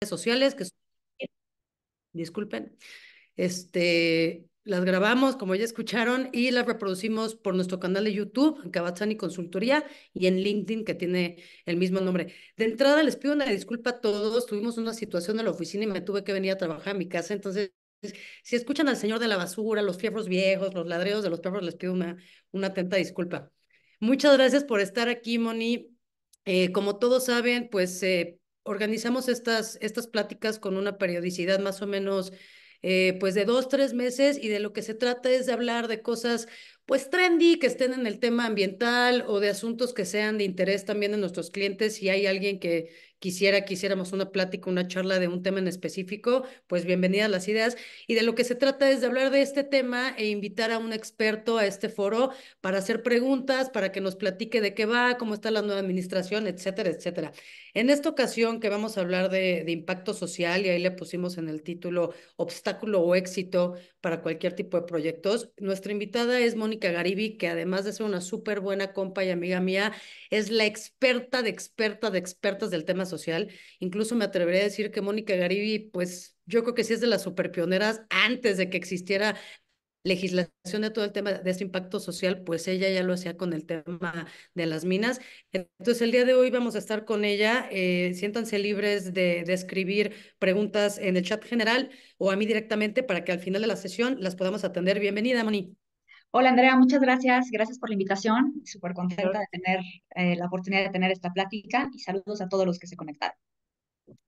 sociales, disculpen, las grabamos, como ya escucharon, y las reproducimos por nuestro canal de YouTube, en Kabatsani Consultoría, y en LinkedIn, que tiene el mismo nombre. De entrada, les pido una disculpa a todos. Tuvimos una situación en la oficina y me tuve que venir a trabajar a mi casa. Entonces, si escuchan al señor de la basura, los fierros viejos, los ladreos de los perros, les pido una atenta disculpa. Muchas gracias por estar aquí, Moni. Como todos saben, pues organizamos estas pláticas con una periodicidad más o menos pues de 2, 3 meses, y de lo que se trata es de hablar de cosas pues trendy que estén en el tema ambiental o de asuntos que sean de interés también de nuestros clientes. Si hay alguien que quisiéramos una plática, una charla de un tema en específico, pues bienvenidas las ideas. Y de lo que se trata es de hablar de este tema e invitar a un experto a este foro para hacer preguntas, para que nos platique de qué va, cómo está la nueva administración, etcétera, etcétera. En esta ocasión que vamos a hablar de impacto social, y ahí le pusimos en el título obstáculo o éxito para cualquier tipo de proyectos, nuestra invitada es Mónica Garibi, que además de ser una súper buena compa y amiga mía, es la experta de experta de expertas del tema social. Incluso me atrevería a decir que Mónica Garibi, pues yo creo que sí es de las super pioneras antes de que existiera legislación de todo el tema de este impacto social, pues ella ya lo hacía con el tema de las minas. Entonces, el día de hoy vamos a estar con ella. Siéntanse libres de escribir preguntas en el chat general o a mí directamente para que al final de la sesión las podamos atender. Bienvenida, Moni. Hola Andrea, muchas gracias. Gracias por la invitación. Súper contenta Claro. de tener la oportunidad de tener esta plática y saludos a todos los que se conectaron.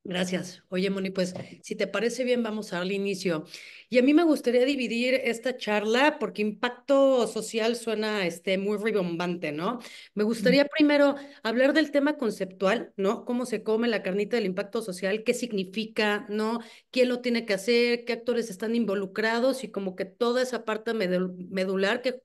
Gracias. Oye, Moni, pues si te parece bien, vamos a darle inicio. Y a mí me gustaría dividir esta charla porque impacto social suena muy ribombante, ¿no? Me Mm. gustaría primero hablar del tema conceptual, ¿no? Cómo se come la carnita del impacto social, qué significa, ¿no? ¿Quién lo tiene que hacer? ¿Qué actores están involucrados? Y como que toda esa parte medular que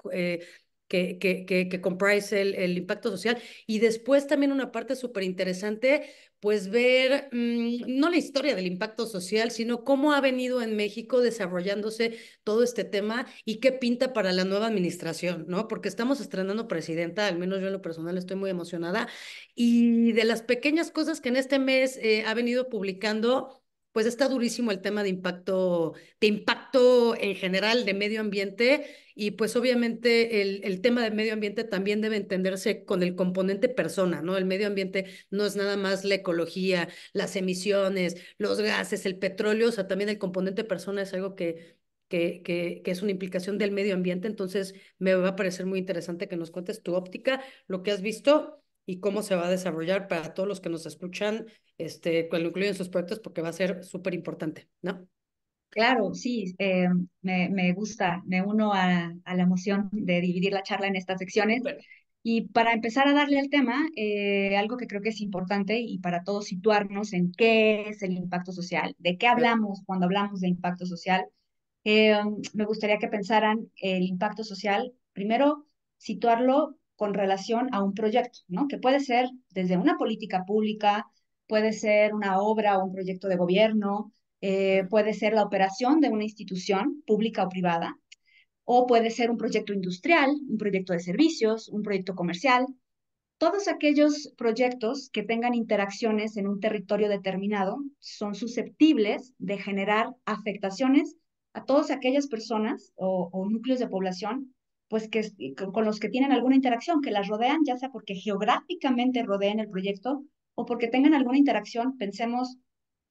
comprise el impacto social. Y después también una parte súper interesante, pues ver no la historia del impacto social, sino cómo ha venido en México desarrollándose todo este tema y qué pinta para la nueva administración, ¿no? Porque estamos estrenando presidenta, al menos yo en lo personal estoy muy emocionada, y de las pequeñas cosas que en este mes ha venido publicando, pues está durísimo el tema de impacto en general de medio ambiente. Y pues obviamente el tema del medio ambiente también debe entenderse con el componente persona, ¿no? El medio ambiente no es nada más la ecología, las emisiones, los gases, el petróleo. O sea, también el componente persona es algo que es una implicación del medio ambiente. Entonces, me va a parecer muy interesante que nos cuentes tu óptica, lo que has visto y cómo se va a desarrollar para todos los que nos escuchan, que lo incluyen en sus proyectos, porque va a ser súper importante, ¿no? Claro, sí, me gusta, me uno a la emoción de dividir la charla en estas secciones. Súper. Y para empezar a darle al tema, algo que creo que es importante y para todos situarnos en qué es el impacto social, de qué hablamos cuando hablamos de impacto social. Me gustaría que pensaran el impacto social, primero, situarlo con relación a un proyecto, ¿no? Que puede ser desde una política pública, puede ser una obra o un proyecto de gobierno, puede ser la operación de una institución pública o privada, o puede ser un proyecto industrial, un proyecto de servicios, un proyecto comercial. Todos aquellos proyectos que tengan interacciones en un territorio determinado son susceptibles de generar afectaciones a todas aquellas personas o núcleos de población, pues con los que tienen alguna interacción, que las rodean, ya sea porque geográficamente rodeen el proyecto o porque tengan alguna interacción, pensemos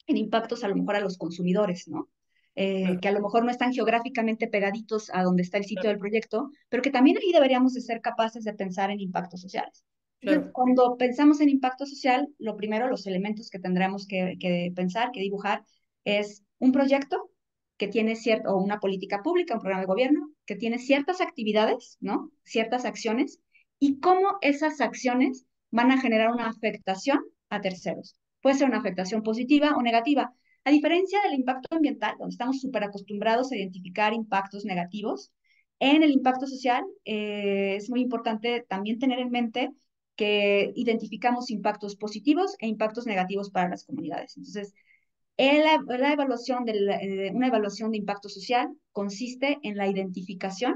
en impactos a lo mejor a los consumidores, ¿no? Claro, Que a lo mejor no están geográficamente pegaditos a donde está el sitio del proyecto, pero que también ahí deberíamos de ser capaces de pensar en impactos sociales. Entonces, claro, cuando pensamos en impacto social, lo primero, los elementos que tendremos que pensar, que dibujar, es un proyecto que tiene cierto, o una política pública, un programa de gobierno, que tiene ciertas actividades, ¿no? Ciertas acciones, y cómo esas acciones van a generar una afectación a terceros. Puede ser una afectación positiva o negativa. A diferencia del impacto ambiental, donde estamos súper acostumbrados a identificar impactos negativos, en el impacto social es muy importante también tener en mente que identificamos impactos positivos e impactos negativos para las comunidades. Entonces, la evaluación una evaluación de impacto social consiste en la identificación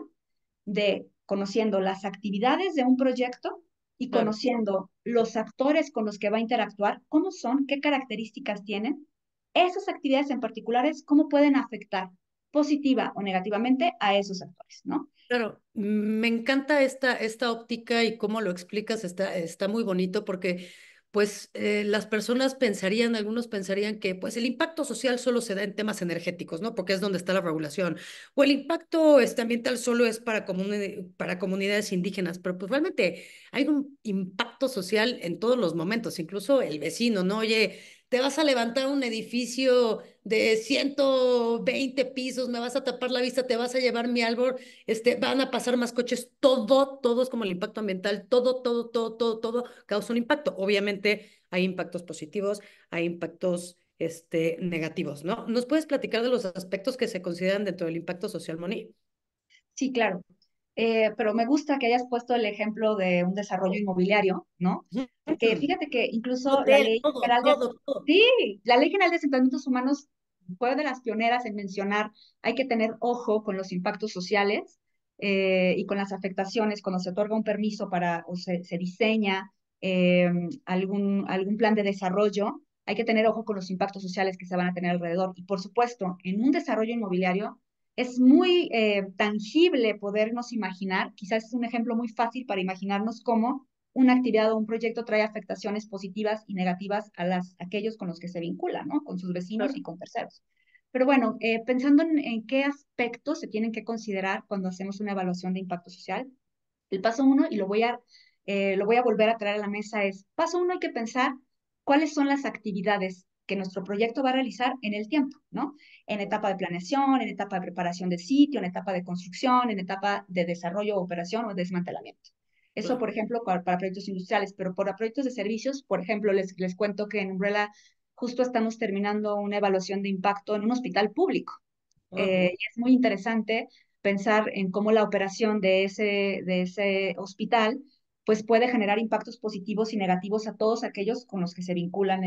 de conociendo las actividades de un proyecto y claro. conociendo los actores con los que va a interactuar, cómo son, qué características tienen, esas actividades en particulares, ¿cómo pueden afectar positiva o negativamente a esos actores, ¿no? Claro, me encanta esta óptica y cómo lo explicas, está muy bonito porque pues las personas pensarían, algunos pensarían que pues el impacto social solo se da en temas energéticos, ¿no? Porque es donde está la regulación. O el impacto ambiental solo es para comunidades indígenas, pero pues realmente hay un impacto social en todos los momentos, incluso el vecino, ¿no? Oye, te vas a levantar un edificio de 120 pisos, me vas a tapar la vista, te vas a llevar mi árbol, van a pasar más coches, todo es como el impacto ambiental, todo causa un impacto. Obviamente hay impactos positivos, hay impactos negativos, ¿no? ¿Nos puedes platicar de los aspectos que se consideran dentro del impacto social, Moni? Sí, claro. Pero me gusta que hayas puesto el ejemplo de un desarrollo inmobiliario, ¿no? Porque Ujú. fíjate que incluso la Hotel, Ley General de, todo. sí, la Ley General de Asentamientos Humanos fue de las pioneras en mencionar, hay que tener ojo con los impactos sociales y con las afectaciones cuando se otorga un permiso para o se diseña algún plan de desarrollo, hay que tener ojo con los impactos sociales que se van a tener alrededor. Y por supuesto, en un desarrollo inmobiliario, es muy tangible podernos imaginar, quizás es un ejemplo muy fácil para imaginarnos cómo una actividad o un proyecto trae afectaciones positivas y negativas a aquellos con los que se vincula, ¿no? Con sus vecinos Claro, y con terceros. Pero bueno, pensando en qué aspectos se tienen que considerar cuando hacemos una evaluación de impacto social, el paso uno, y lo voy a volver a traer a la mesa, es, paso uno, hay que pensar cuáles son las actividades que nuestro proyecto va a realizar en el tiempo, ¿no? En etapa de planeación, en etapa de preparación del sitio, en etapa de construcción, en etapa de desarrollo, operación o desmantelamiento. Eso, claro. por ejemplo, para proyectos industriales, pero para proyectos de servicios, por ejemplo, les cuento que en Umbrella justo estamos terminando una evaluación de impacto en un hospital público. Oh, Y es muy interesante pensar en cómo la operación de ese hospital pues puede generar impactos positivos y negativos a todos aquellos con los que se vinculan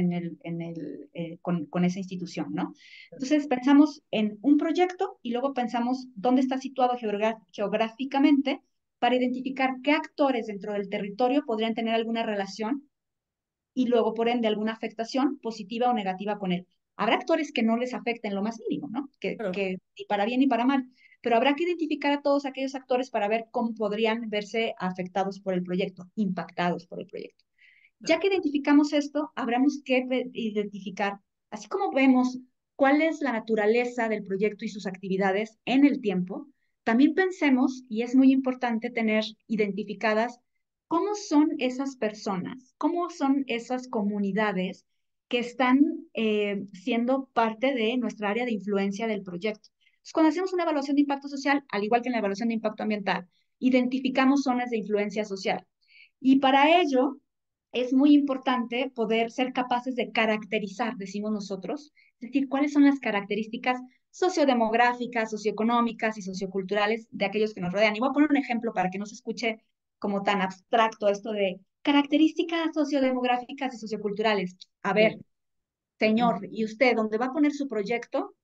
con esa institución, ¿no? Entonces pensamos en un proyecto y luego pensamos dónde está situado geográficamente para identificar qué actores dentro del territorio podrían tener alguna relación y luego, por ende, alguna afectación positiva o negativa con él. Habrá actores que no les afecten lo más mínimo, ¿no? claro, Que ni para bien ni para mal, pero habrá que identificar a todos aquellos actores para ver cómo podrían verse afectados por el proyecto, impactados por el proyecto. Ya claro, que identificamos esto, habremos que identificar, así como vemos cuál es la naturaleza del proyecto y sus actividades en el tiempo, también pensemos, y es muy importante tener identificadas cómo son esas personas, cómo son esas comunidades que están siendo parte de nuestra área de influencia del proyecto. Entonces, cuando hacemos una evaluación de impacto social, al igual que en la evaluación de impacto ambiental, identificamos zonas de influencia social. Y para ello, es muy importante poder ser capaces de caracterizar, decimos nosotros, es decir, cuáles son las características sociodemográficas, socioeconómicas y socioculturales de aquellos que nos rodean. Y voy a poner un ejemplo para que no se escuche como tan abstracto esto de características sociodemográficas y socioculturales. A ver, sí. Ujú. señor, ¿y usted dónde va a poner su proyecto?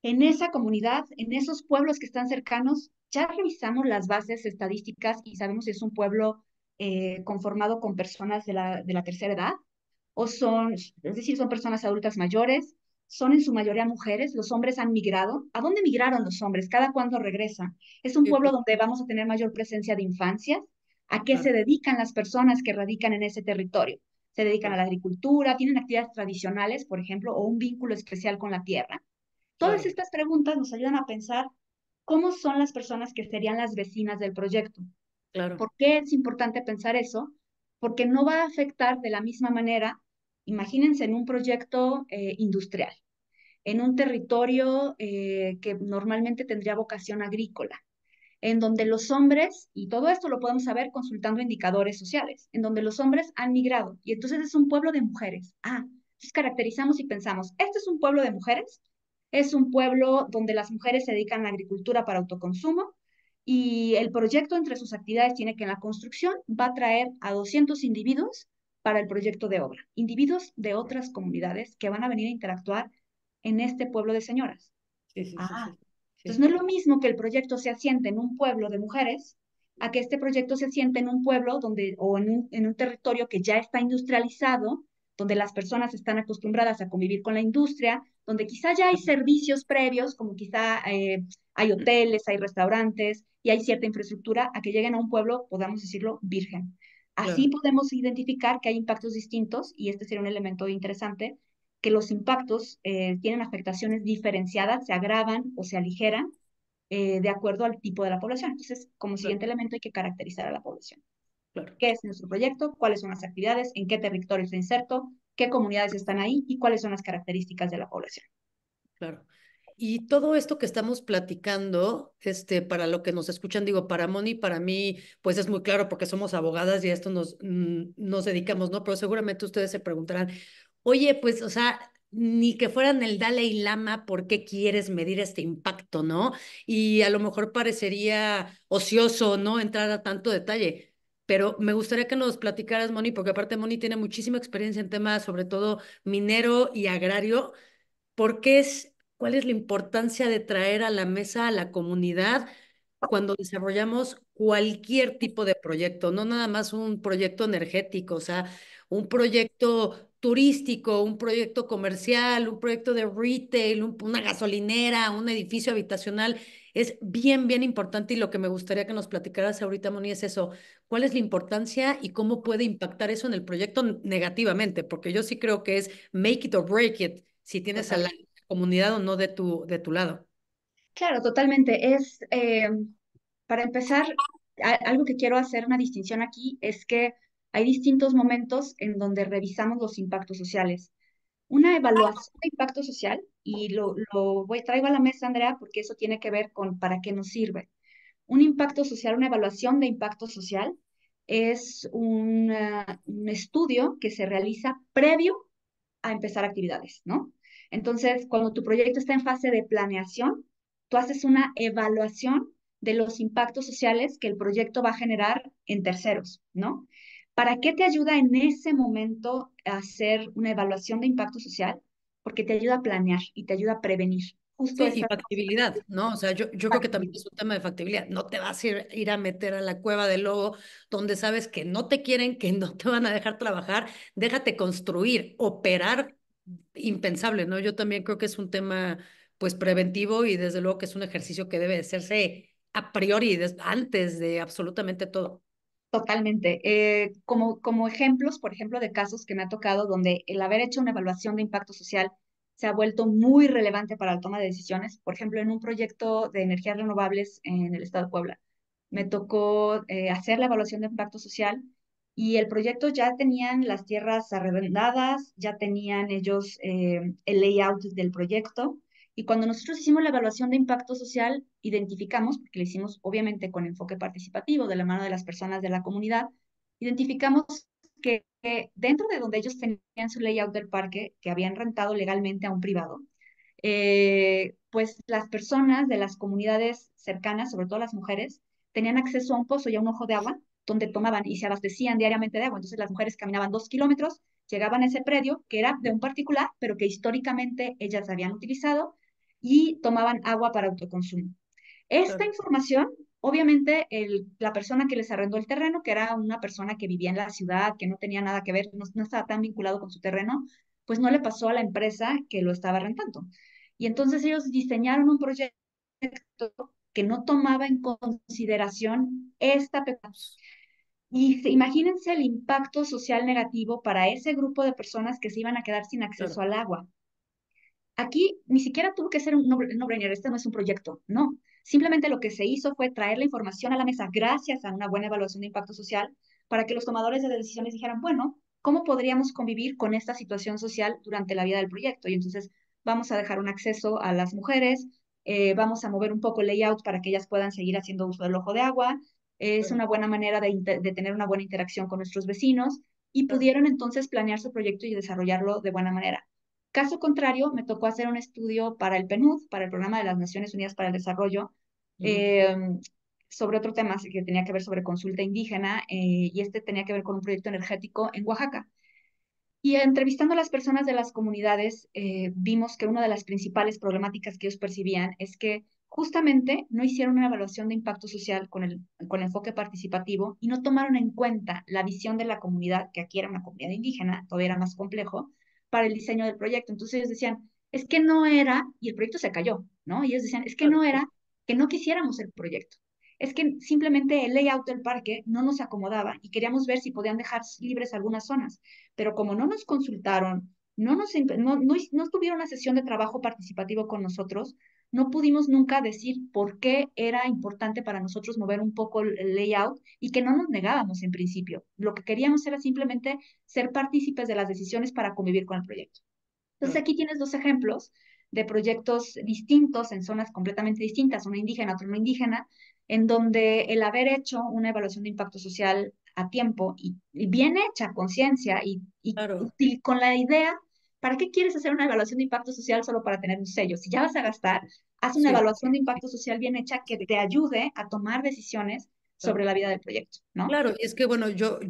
En esa comunidad, en esos pueblos que están cercanos, ya revisamos las bases estadísticas y sabemos si es un pueblo conformado con personas de la tercera edad o son, es decir, son personas adultas mayores, son en su mayoría mujeres, los hombres han migrado. ¿A dónde migraron los hombres? ¿Cada cuándo regresan? ¿Es un Sí, pueblo pues, donde vamos a tener mayor presencia de infancias? ¿A qué se claro, dedican las personas que radican en ese territorio? ¿Se dedican a claro, la agricultura? ¿Tienen actividades tradicionales, por ejemplo, o un vínculo especial con la tierra? Todas claro, estas preguntas nos ayudan a pensar cómo son las personas que serían las vecinas del proyecto. claro. ¿Por qué es importante pensar eso? Porque no va a afectar de la misma manera, imagínense en un proyecto industrial, en un territorio que normalmente tendría vocación agrícola, en donde los hombres, y todo esto lo podemos saber consultando indicadores sociales, en donde los hombres han migrado, y entonces es un pueblo de mujeres. Entonces caracterizamos y pensamos, este es un pueblo de mujeres, es un pueblo donde las mujeres se dedican a la agricultura para autoconsumo, y el proyecto entre sus actividades tiene que en la construcción va a traer a 200 individuos para el proyecto de obra, individuos de otras comunidades que van a venir a interactuar en este pueblo de señoras. Sí, sí, sí, Ah, sí, entonces no sí, es lo mismo que el proyecto se asiente en un pueblo de mujeres a que este proyecto se asiente en un pueblo donde, o en un territorio que ya está industrializado, donde las personas están acostumbradas a convivir con la industria, donde quizá ya hay servicios previos, como quizá hay hoteles, hay restaurantes y hay cierta infraestructura, a que lleguen a un pueblo, podamos decirlo, virgen. Así Claro, podemos identificar que hay impactos distintos y este sería un elemento interesante, que los impactos tienen afectaciones diferenciadas, se agravan o se aligeran de acuerdo al tipo de la población. Entonces, como claro, siguiente elemento hay que caracterizar a la población. claro, ¿Qué es nuestro proyecto? ¿Cuáles son las actividades? ¿En qué territorio se inserto? ¿Qué comunidades están ahí? ¿Y cuáles son las características de la población? claro. Y todo esto que estamos platicando, para lo que nos escuchan, digo, para Moni, para mí, pues es muy claro porque somos abogadas y a esto nos dedicamos, ¿no? Pero seguramente ustedes se preguntarán, oye, pues, o sea, ni que fueran el Dalai Lama, ¿por qué quieres medir este impacto, no? Y a lo mejor parecería ocioso, ¿no? Entrar a tanto detalle. Pero me gustaría que nos platicaras, Moni, porque aparte Moni tiene muchísima experiencia en temas, sobre todo minero y agrario. ¿Cuál es la importancia de traer a la mesa a la comunidad cuando desarrollamos cualquier tipo de proyecto? No nada más un proyecto energético, o sea, un proyecto turístico, un proyecto comercial, un proyecto de retail, una gasolinera, un edificio habitacional. Es bien, bien importante y lo que me gustaría que nos platicaras ahorita, Moni, es eso. ¿Cuál es la importancia y cómo puede impactar eso en el proyecto negativamente? Porque yo sí creo que es make it or break it si tienes a la Totalmente. comunidad o no de tu lado. Claro, totalmente. Para empezar, algo que quiero hacer una distinción aquí es que hay distintos momentos en donde revisamos los impactos sociales. Una evaluación de impacto social, y traigo a la mesa, Andrea, porque eso tiene que ver con para qué nos sirve. Un impacto social, una evaluación de impacto social, es un estudio que se realiza previo a empezar actividades, ¿no? Entonces, cuando tu proyecto está en fase de planeación, tú haces una evaluación de los impactos sociales que el proyecto va a generar en terceros, ¿no? ¿Para qué te ayuda en ese momento a hacer una evaluación de impacto social? Porque te ayuda a planear y te ayuda a prevenir justo Sí, y esa factibilidad, ¿no? O sea, yo creo que también factibilidad. es un tema de factibilidad. No te vas a ir a meter a la cueva del lobo donde sabes que no te quieren, que no te van a dejar trabajar. Déjate construir, operar, impensable, ¿no? Yo también creo que es un tema, pues, preventivo y desde luego que es un ejercicio que debe de hacerse a priori, antes de absolutamente todo. Totalmente. Como ejemplos, por ejemplo, de casos que me ha tocado donde el haber hecho una evaluación de impacto social se ha vuelto muy relevante para la toma de decisiones. Por ejemplo, en un proyecto de energías renovables en el estado de Puebla, me tocó hacer la evaluación de impacto social y el proyecto ya tenían las tierras arrendadas, ya tenían ellos el layout del proyecto. Y cuando nosotros hicimos la evaluación de impacto social, identificamos, porque lo hicimos obviamente con enfoque participativo de la mano de las personas de la comunidad, identificamos que dentro de donde ellos tenían su layout del parque, que habían rentado legalmente a un privado, pues las personas de las comunidades cercanas, sobre todo las mujeres, tenían acceso a un pozo y a un ojo de agua donde tomaban y se abastecían diariamente de agua. Entonces las mujeres caminaban 2 kilómetros, llegaban a ese predio que era de un particular, pero que históricamente ellas habían utilizado y tomaban agua para autoconsumo. Esta Claro, información, obviamente, la persona que les arrendó el terreno, que era una persona que vivía en la ciudad, que no tenía nada que ver, no estaba tan vinculado con su terreno, pues no le pasó a la empresa que lo estaba rentando. Y entonces ellos diseñaron un proyecto que no tomaba en consideración esta peculiaridad. Y imagínense el impacto social negativo para ese grupo de personas que se iban a quedar sin acceso claro, al agua. Aquí ni siquiera tuvo que ser un no-brainer, este no es un proyecto, no. Simplemente lo que se hizo fue traer la información a la mesa gracias a una buena evaluación de impacto social para que los tomadores de decisiones dijeran, bueno, ¿cómo podríamos convivir con esta situación social durante la vida del proyecto? Y entonces vamos a dejar un acceso a las mujeres, vamos a mover un poco el layout para que ellas puedan seguir haciendo uso del ojo de agua. Es claro, una buena manera de tener una buena interacción con nuestros vecinos y claro. pudieron entonces planear su proyecto y desarrollarlo de buena manera. Caso contrario, me tocó hacer un estudio para el PNUD, para el Programa de las Naciones Unidas para el Desarrollo, Ujú. eh, sobre otro tema que tenía que ver sobre consulta indígena, y este tenía que ver con un proyecto energético en Oaxaca. Y entrevistando a las personas de las comunidades, vimos que una de las principales problemáticas que ellos percibían es que justamente no hicieron una evaluación de impacto social con enfoque participativo y no tomaron en cuenta la visión de la comunidad, que aquí era una comunidad indígena, todavía era más complejo, para el diseño del proyecto. Entonces ellos decían, es que no era, y el proyecto se cayó, ¿no? Y ellos decían, es que Claro, no era que no quisiéramos el proyecto. Es que simplemente el layout del parque no nos acomodaba y queríamos ver si podían dejar libres algunas zonas. Pero como no nos consultaron, no tuvieron una sesión de trabajo participativo con nosotros, no pudimos nunca decir por qué era importante para nosotros mover un poco el layout y que no nos negábamos en principio. Lo que queríamos era simplemente ser partícipes de las decisiones para convivir con el proyecto. Entonces claro, aquí tienes dos ejemplos de proyectos distintos en zonas completamente distintas, una indígena, otra no indígena, en donde el haber hecho una evaluación de impacto social a tiempo y bien hecha, conciencia claro. con la idea, ¿para qué quieres hacer una evaluación de impacto social solo para tener un sello? Si ya vas a gastar, haz una Sí. evaluación de impacto social bien hecha que te ayude a tomar decisiones sobre Claro. la vida del proyecto, ¿no? Claro, y es que bueno, yo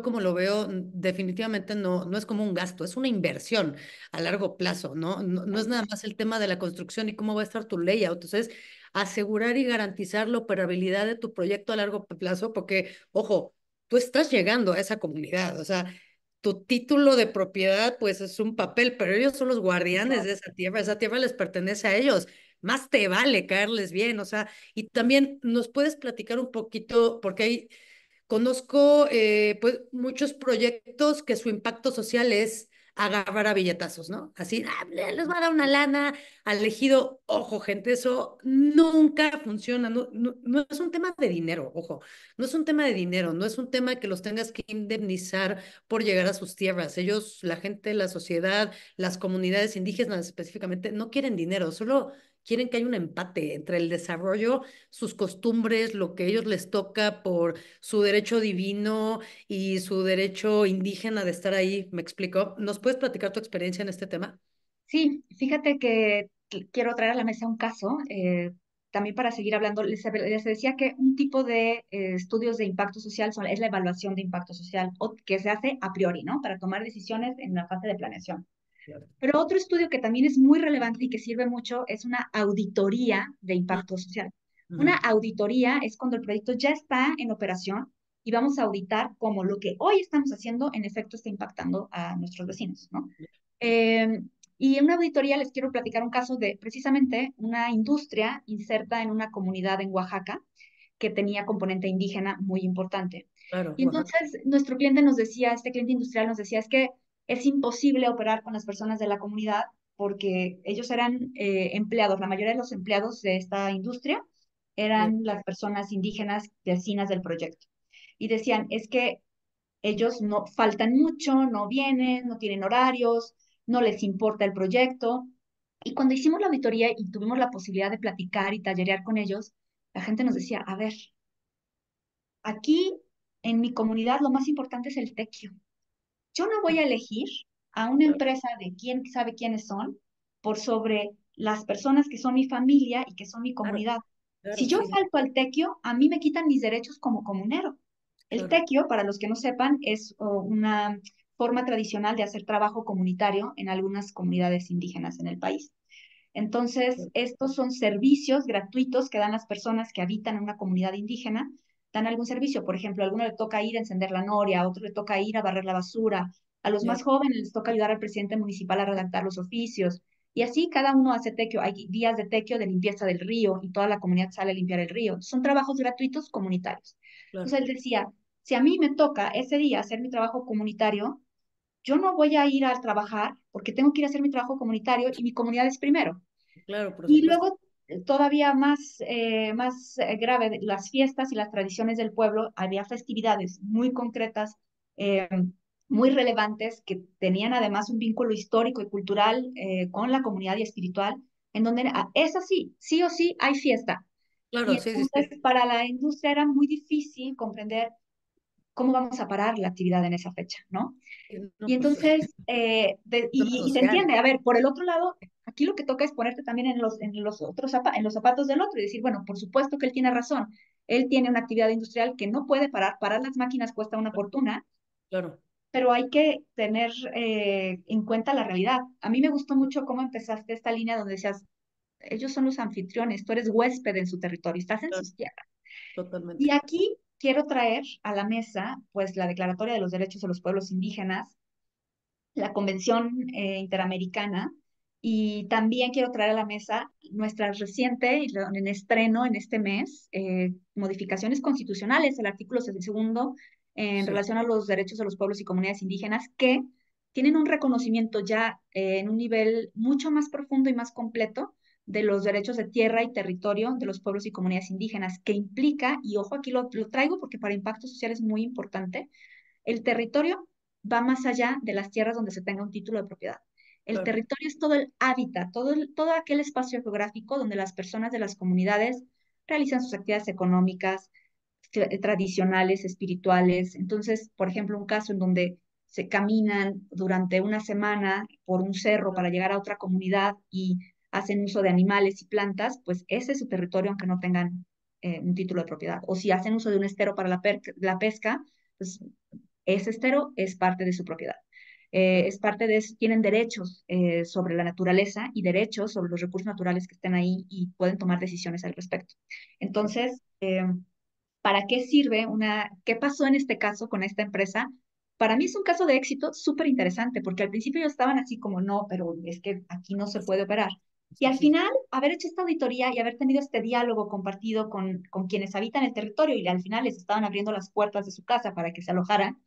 como lo veo, definitivamente no es como un gasto, es una inversión a largo plazo, ¿no? No es nada más el tema de la construcción y cómo va a estar tu layout. Entonces, asegurar y garantizar la operabilidad de tu proyecto a largo plazo, porque, ojo, tú estás llegando a esa comunidad, o sea, tu título de propiedad, pues es un papel, pero ellos son los guardianes de esa tierra les pertenece a ellos. Más te vale caerles bien, o sea, y también nos puedes platicar un poquito, porque hay conozco pues muchos proyectos que su impacto social es agarrar a billetazos, ¿no? Así, les va a dar una lana al ejido. Ojo, gente, eso nunca funciona. No es un tema de dinero, ojo. No es un tema de dinero, no es un tema que los tengas que indemnizar por llegar a sus tierras. Ellos, la gente, la sociedad, las comunidades indígenas específicamente, no quieren dinero, solo quieren que haya un empate entre el desarrollo, sus costumbres, lo que a ellos les toca por su derecho divino y su derecho indígena de estar ahí. ¿Me explico? ¿Nos puedes platicar tu experiencia en este tema? Sí, fíjate que quiero traer a la mesa un caso, también para seguir hablando, les decía que un tipo de estudios de impacto social es la evaluación de impacto social, o que se hace a priori, ¿no? Para tomar decisiones en la fase de planeación. Claro. Pero otro estudio que también es muy relevante y que sirve mucho es una auditoría de Mm, impacto social. Una ujú. auditoría es cuando el proyecto ya está en operación y vamos a auditar cómo lo que hoy estamos haciendo en efecto está impactando a nuestros vecinos, ¿no? Eh, y en una auditoría les quiero platicar un caso de precisamente una industria inserta en una comunidad en Oaxaca que tenía componente indígena muy importante. Claro, Y Oaxaca. entonces nuestro cliente nos decía, este cliente industrial nos decía, es que es imposible operar con las personas de la comunidad porque ellos eran empleados, la mayoría de los empleados de esta industria Sí, eran las personas indígenas vecinas del proyecto. Y decían, es que ellos no faltan mucho, no vienen, no tienen horarios, no les importa el proyecto. Y cuando hicimos la auditoría y tuvimos la posibilidad de platicar y tallerear con ellos, la gente nos decía, a ver, aquí en mi comunidad lo más importante es el tequio. Yo no voy a elegir a una claro, empresa de quién sabe quiénes son por sobre las personas que son mi familia y que son mi claro, comunidad. Si claro, yo sí, falto al tequio, a mí me quitan mis derechos como comunero. El claro, tequio, para los que no sepan, es una forma tradicional de hacer trabajo comunitario en algunas comunidades indígenas en el país. Entonces, claro, estos son servicios gratuitos que dan las personas que habitan en una comunidad indígena, dan algún servicio. Por ejemplo, a alguno le toca ir a encender la noria, a otro le toca ir a barrer la basura, a los ya, más jóvenes les toca ayudar al presidente municipal a redactar los oficios. Y así cada uno hace tequio. Hay días de tequio de limpieza del río y toda la comunidad sale a limpiar el río. Son trabajos gratuitos comunitarios. claro, Entonces él decía, si a mí me toca ese día hacer mi trabajo comunitario, yo no voy a ir a trabajar porque tengo que ir a hacer mi trabajo comunitario y mi comunidad es primero. claro, por Y supuesto. luego, todavía más grave, las fiestas y las tradiciones del pueblo, había festividades muy concretas, eh, muy relevantes, que tenían además un vínculo histórico y cultural con la comunidad y espiritual, en donde es así, sí o sí hay fiesta. Y Claro, sí, sí, sí. entonces para la industria era muy difícil comprender cómo vamos a parar la actividad en esa fecha, ¿no? Y No, pues, entonces, tema y se social. entiende, a ver, por el otro lado, aquí lo que toca es ponerte también en los zapatos del otro y decir, bueno, por supuesto que él tiene razón. Él tiene una actividad industrial que no puede parar. Parar las máquinas cuesta una fortuna, Claro, pero hay que tener en cuenta la realidad. A mí me gustó mucho cómo empezaste esta línea donde decías, ellos son los anfitriones, tú eres huésped en su territorio, estás en Claro, sus tierras. Y totalmente. aquí quiero traer a la mesa, pues, la Declaratoria de los Derechos de los Pueblos Indígenas, la Convención Interamericana, y también quiero traer a la mesa nuestra reciente, en estreno en este mes, modificaciones constitucionales, el artículo 2 en Sí, relación a los derechos de los pueblos y comunidades indígenas, que tienen un reconocimiento ya en un nivel mucho más profundo y más completo de los derechos de tierra y territorio de los pueblos y comunidades indígenas, que implica, y ojo aquí lo traigo porque para impacto social es muy importante, el territorio va más allá de las tierras donde se tenga un título de propiedad. El claro, territorio es todo el hábitat, todo aquel espacio geográfico donde las personas de las comunidades realizan sus actividades económicas, tradicionales, espirituales. Entonces, por ejemplo, un caso en donde se caminan durante una semana por un cerro claro, para llegar a otra comunidad y hacen uso de animales y plantas, pues ese es su territorio aunque no tengan un título de propiedad. O si hacen uso de un estero para la pesca, pues ese estero es parte de su propiedad. claro, Es parte de eso, tienen derechos sobre la naturaleza y derechos sobre los recursos naturales que estén ahí y pueden tomar decisiones al respecto. Entonces, ¿para qué sirve qué pasó en este caso con esta empresa? Para mí es un caso de éxito súper interesante, porque al principio ellos estaban así como, no, pero es que aquí no se puede operar. Y sí, al sí, final, haber hecho esta auditoría y haber tenido este diálogo compartido con quienes habitan el territorio y al final les estaban abriendo las puertas de su casa para que se alojaran,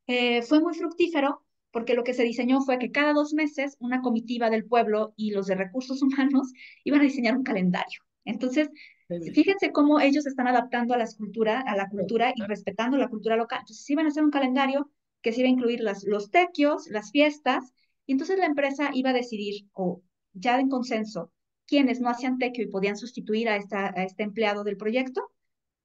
fue muy fructífero porque lo que se diseñó fue que cada 2 meses una comitiva del pueblo y los de recursos humanos iban a diseñar un calendario. Entonces, increíble. fíjense cómo ellos están adaptando a la Claro, cultura y respetando la cultura local. Entonces, iban a hacer un calendario que se iba a incluir los tequios, las fiestas, y entonces la empresa iba a decidir, o ya en consenso, quienes no hacían tequio y podían sustituir a este empleado del proyecto,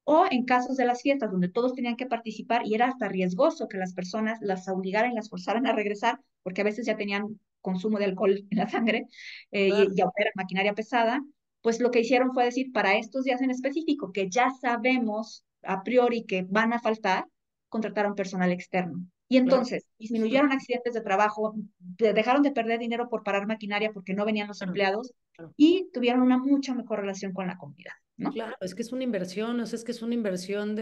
o en casos de las fiestas donde todos tenían que participar y era hasta riesgoso que las personas las obligaran y las forzaran a regresar, porque a veces ya tenían consumo de alcohol en la sangre claro, y operan maquinaria pesada, pues lo que hicieron fue decir, para estos días en específico, que ya sabemos a priori que van a faltar, contrataron personal externo. Y claro, entonces disminuyeron accidentes de trabajo, dejaron de perder dinero por parar maquinaria porque no venían los claro, empleados claro. y tuvieron una mucha mejor relación con la comunidad, ¿no? Claro, es que es una inversión, o sea, es que es una inversión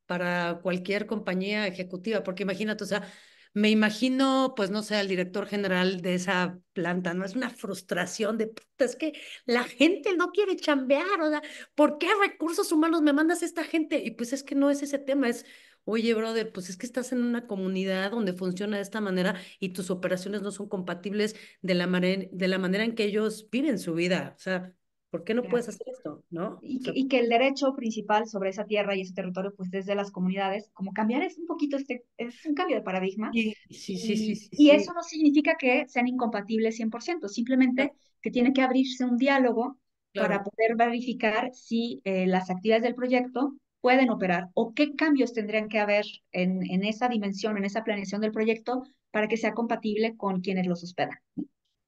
para cualquier compañía ejecutiva, porque imagínate, o sea, me imagino, pues no sé, al director general de esa planta, ¿no? Es una frustración de puta, es que la gente no quiere chambear, o sea, ¿por qué recursos humanos me mandas a esta gente? Y pues es que no es ese tema, es, oye, brother, pues es que estás en una comunidad donde funciona de esta manera y tus operaciones no son compatibles de la manera en que ellos viven su vida, o sea. ¿Por qué no puedes hacer esto? ¿No? O sea, Y que el derecho principal sobre esa tierra y ese territorio, pues desde las comunidades, como cambiar es un poquito es un cambio de paradigma sí, sí, sí, sí, sí, y eso sí, no significa que sean incompatibles 100%, claro, simplemente que tiene que abrirse un diálogo para claro, poder verificar si las actividades del proyecto pueden operar o qué cambios tendrían que haber en esa dimensión, en esa planeación del proyecto para que sea compatible con quienes los hospedan.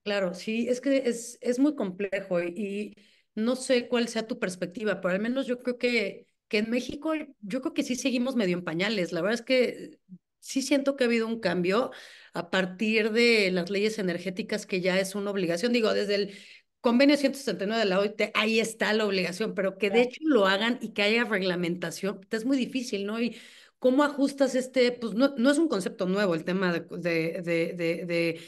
claro, sí, es que es muy complejo y no sé cuál sea tu perspectiva, pero al menos yo creo que en México, yo creo que sí seguimos medio en pañales. La verdad es que sí siento que ha habido un cambio a partir de las leyes energéticas que ya es una obligación. Digo, desde el convenio 169 de la OIT, ahí está la obligación, pero que de hecho lo hagan y que haya reglamentación, es muy difícil, ¿no? Y ¿cómo ajustas este? Pues no, no es un concepto nuevo el tema de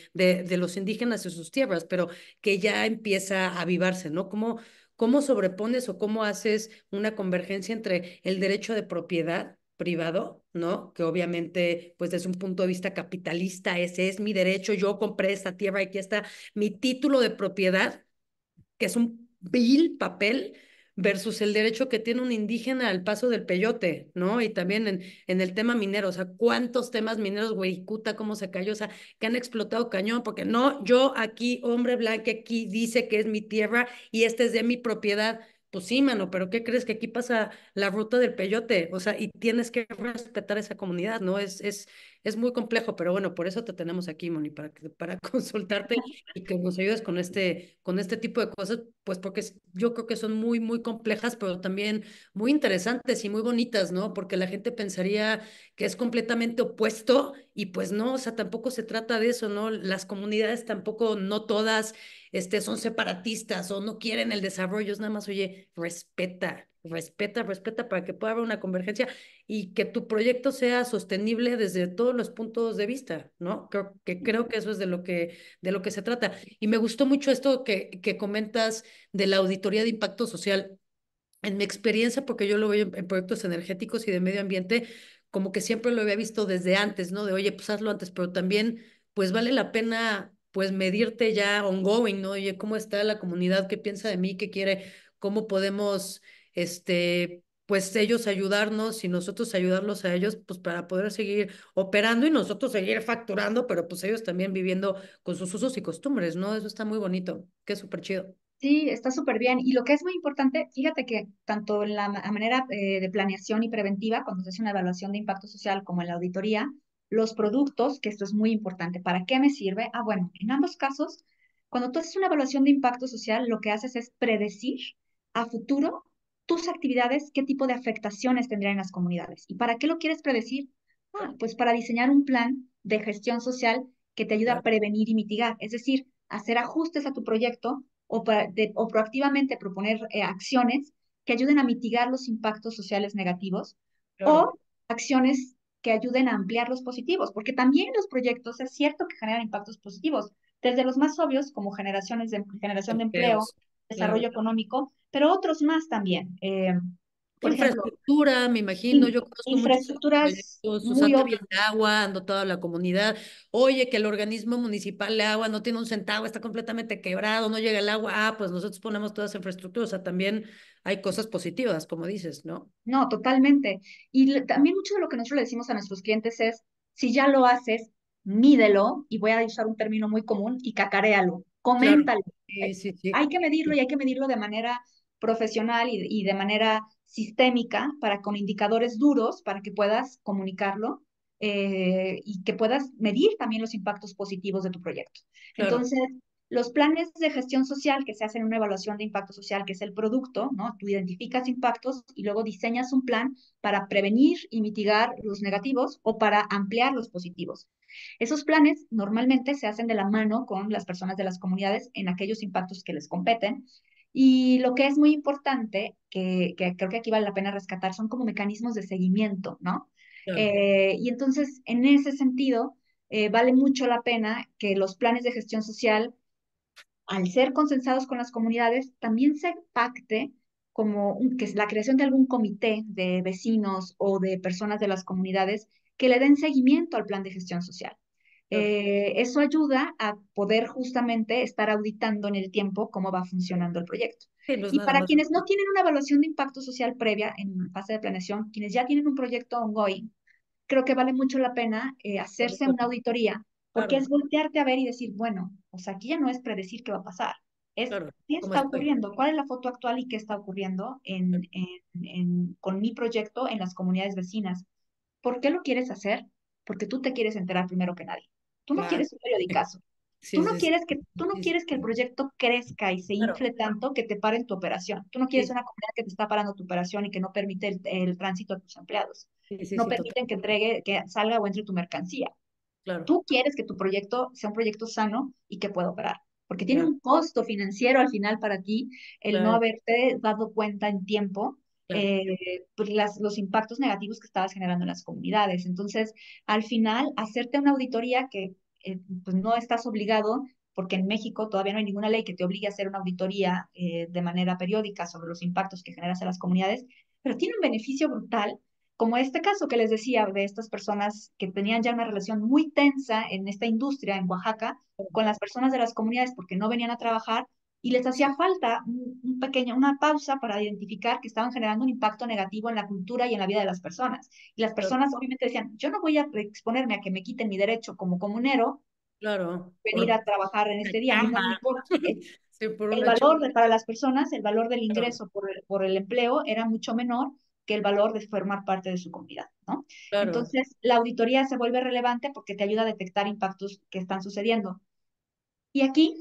los indígenas y sus tierras, pero que ya empieza a avivarse, ¿no? ¿Cómo sobrepones o cómo haces una convergencia entre el derecho de propiedad privado, ¿no? Que obviamente, pues desde un punto de vista capitalista, ese es mi derecho, yo compré esta tierra y aquí está mi título de propiedad, que es un vil papel, versus el derecho que tiene un indígena al paso del peyote, ¿no? Y también en el tema minero, o sea, cuántos temas mineros, Huiricuta, cómo se cayó, o sea, que han explotado cañón, porque no, yo aquí, hombre blanco, aquí dice que es mi tierra y esta es de mi propiedad. Pues sí, mano, pero ¿qué crees? Que aquí pasa la ruta del peyote, o sea, y tienes que respetar esa comunidad, ¿no? es muy complejo, pero bueno, por eso te tenemos aquí, Moni, para consultarte y que nos ayudes con este tipo de cosas, pues porque yo creo que son muy, muy complejas, pero también muy interesantes y muy bonitas, ¿no? Porque la gente pensaría que es completamente opuesto y pues no, o sea, tampoco se trata de eso, ¿no? Las comunidades tampoco, no todas, son separatistas o no quieren el desarrollo, es nada más, oye, respeta para que pueda haber una convergencia y que tu proyecto sea sostenible desde todos los puntos de vista, ¿no? Creo que eso es de lo que se trata. Y me gustó mucho esto que comentas de la auditoría de impacto social. En mi experiencia, porque yo lo veo en proyectos energéticos y de medio ambiente, como que siempre lo había visto desde antes, ¿no? De, oye, pues hazlo antes, pero también, pues vale la pena, pues medirte ya ongoing, ¿no? Oye, ¿cómo está la comunidad? ¿Qué piensa de mí? ¿Qué quiere? ¿Cómo podemos, pues ellos ayudarnos y nosotros ayudarlos a ellos, pues para poder seguir operando y nosotros seguir facturando, pero pues ellos también viviendo con sus usos y costumbres, ¿no? Eso está muy bonito, que es súper chido. Sí, está súper bien. Y lo que es muy importante, fíjate que tanto en la manera de planeación y preventiva, cuando se hace una evaluación de impacto social como en la auditoría, los productos, que esto es muy importante, ¿para qué me sirve? Ah, bueno, en ambos casos, cuando tú haces una evaluación de impacto social, lo que haces es predecir a futuro tus actividades, qué tipo de afectaciones tendrían en las comunidades. ¿Y para qué lo quieres predecir? Ah, pues para diseñar un plan de gestión social que te ayude a Claro, prevenir y mitigar, es decir, hacer ajustes a tu proyecto o proactivamente proponer acciones que ayuden a mitigar los impactos sociales negativos claro, o acciones que ayuden a ampliar los positivos, porque también los proyectos es cierto que generan impactos positivos, desde los más obvios como generación de empleo, empleos, claro. desarrollo económico, pero otros más también. Por ejemplo, Infraestructura, me imagino, yo conozco muchos infraestructuras proyectos muy usando bien obvias. el agua, ando toda la comunidad. Oye, que el organismo municipal de agua no tiene un centavo, está completamente quebrado, no llega el agua. Ah, pues nosotros ponemos toda esa infraestructura. O sea, también hay cosas positivas, como dices, ¿no? No, totalmente. Y también mucho de lo que nosotros le decimos a nuestros clientes es, si ya lo haces, mídelo, y voy a usar un término muy común, y cacaréalo, Claro. coméntalo. Sí, sí, sí. Hay que medirlo y hay que medirlo de manera profesional y de manera sistémica para con indicadores duros para que puedas comunicarlo y que puedas medir también los impactos positivos de tu proyecto. Claro, Entonces, los planes de gestión social que se hacen en una evaluación de impacto social, que es el producto, ¿no? Tú identificas impactos y luego diseñas un plan para prevenir y mitigar los negativos o para ampliar los positivos. Esos planes normalmente se hacen de la mano con las personas de las comunidades en aquellos impactos que les competen. Y lo que es muy importante, que creo que aquí vale la pena rescatar, son como mecanismos de seguimiento, ¿no? claro. Y entonces, en ese sentido, vale mucho la pena que los planes de gestión social, al ser consensados con las comunidades, también se pacte como que es la creación de algún comité de vecinos o de personas de las comunidades que le den seguimiento al plan de gestión social. Claro. Eso ayuda a poder justamente estar auditando en el tiempo cómo va funcionando el proyecto. Sí, no es Y nada para más. quienes no tienen una evaluación de impacto social previa en fase de planeación, quienes ya tienen un proyecto ongoing, creo que vale mucho la pena hacerse una auditoría, porque Claro, es voltearte a ver y decir, bueno, o sea, aquí ya no es predecir qué va a pasar, es claro. qué ¿Cómo está estoy? ocurriendo, cuál es la foto actual y qué está ocurriendo con mi proyecto en las comunidades vecinas. ¿Por qué lo quieres hacer? Porque tú te quieres enterar primero que nadie. Tú no Claro. quieres un periodicazo. Sí, sí, sí. Tú no Sí, sí, quieres que el proyecto crezca y se claro. infle tanto que te paren tu operación. Tú no quieres Sí, una comunidad que te está parando tu operación y que no permite el tránsito a tus empleados. sí, sí, No sí, total. permiten que entregue, que salga o entre tu mercancía. Claro, Tú quieres que tu proyecto sea un proyecto sano y que pueda operar, porque tiene claro, un costo financiero al final para ti el no claro, haberte dado cuenta en tiempo claro. pues los impactos negativos que estabas generando en las comunidades. Entonces, al final, hacerte una auditoría que pues no estás obligado, porque en México todavía no hay ninguna ley que te obligue a hacer una auditoría de manera periódica sobre los impactos que generas en las comunidades, pero tiene un beneficio brutal como este caso que les decía de estas personas que tenían ya una relación muy tensa en esta industria en Oaxaca con las personas de las comunidades porque no venían a trabajar y les hacía falta una pausa para identificar que estaban generando un impacto negativo en la cultura y en la vida de las personas. Y las Claro, personas obviamente decían, yo no voy a exponerme a que me quiten mi derecho como comunero, claro. venir Por a trabajar en la este día, a mí no chamba. me importa. Sí, por El una chamba. valor para las personas, el valor del Claro, ingreso por el empleo era mucho menor que el valor de formar parte de su comunidad, ¿no? Claro. Entonces, la auditoría se vuelve relevante porque te ayuda a detectar impactos que están sucediendo. Y aquí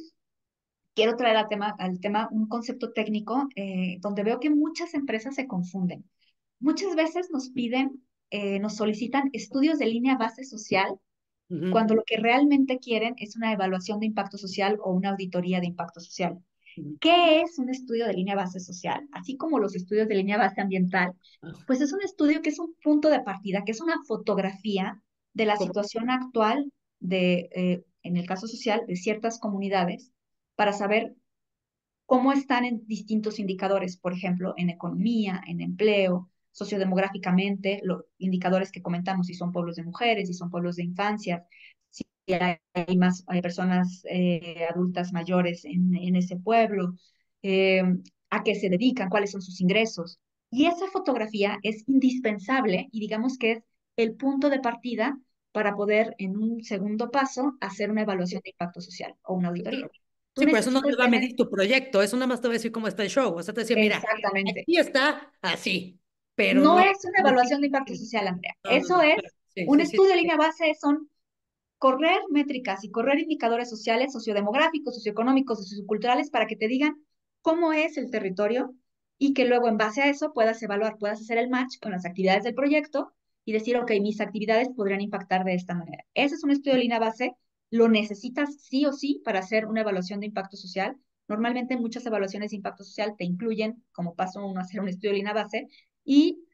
quiero traer al tema un concepto técnico donde veo que muchas empresas se confunden. Muchas veces nos piden, nos solicitan estudios de línea base social Ujú, cuando lo que realmente quieren es una evaluación de impacto social o una auditoría de impacto social. ujú. ¿Qué es un estudio de línea base social? Así como los estudios de línea base ambiental, Ah, pues es un estudio que es un punto de partida, que es una fotografía de la como- situación actual en el caso social, de ciertas comunidades, para saber cómo están en distintos indicadores, por ejemplo, en economía, en empleo, sociodemográficamente, los indicadores que comentamos, si son pueblos de mujeres, si son pueblos de infancia, si hay más personas adultas mayores en ese pueblo, eh, a qué se dedican, cuáles son sus ingresos. Y esa fotografía es indispensable y digamos que es el punto de partida para poder, en un segundo paso, hacer una evaluación de impacto social o una auditoría. claro. Tú Sí, pues eso no necesitas te va a tener medir tu proyecto, eso nada más te va a decir cómo está el show. O sea, te decía, mira, exactamente. aquí está así, pero No no. es una evaluación de impacto social, Andrea. No, no, Eso no, es claro. Sí, un sí, sí. estudio de Sí. línea base, son correr métricas y correr indicadores sociales, sociodemográficos, socioeconómicos, socioculturales para que te digan cómo es el territorio y que luego en base a eso puedas evaluar, puedas hacer el match con las actividades del proyecto y decir, ok, mis actividades podrían impactar de esta manera. Ese es un estudio de línea base, lo necesitas sí o sí para hacer una evaluación de impacto social. Normalmente muchas evaluaciones de impacto social te incluyen como paso uno hacer un estudio de línea base y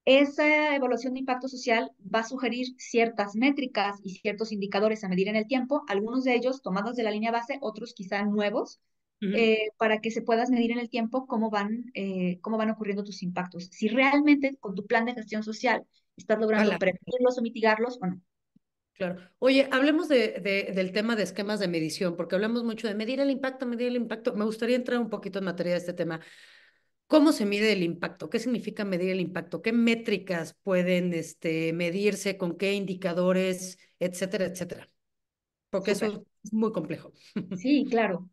esa evaluación de impacto social va a sugerir ciertas métricas y ciertos indicadores a medir en el tiempo, algunos de ellos tomados de la línea base, otros quizá nuevos, Ujú. para que se puedas medir en el tiempo cómo van ocurriendo tus impactos. Si realmente con tu plan de gestión social estás logrando Jala. prevenirlos o mitigarlos o no. Claro. Oye, hablemos del tema de esquemas de medición, porque hablamos mucho de medir el impacto, medir el impacto. Me gustaría entrar un poquito en materia de este tema. ¿Cómo se mide el impacto? ¿Qué significa medir el impacto? ¿Qué métricas pueden, medirse? ¿Con qué indicadores? Etcétera, etcétera. Porque Súper. eso es muy complejo. Sí, claro.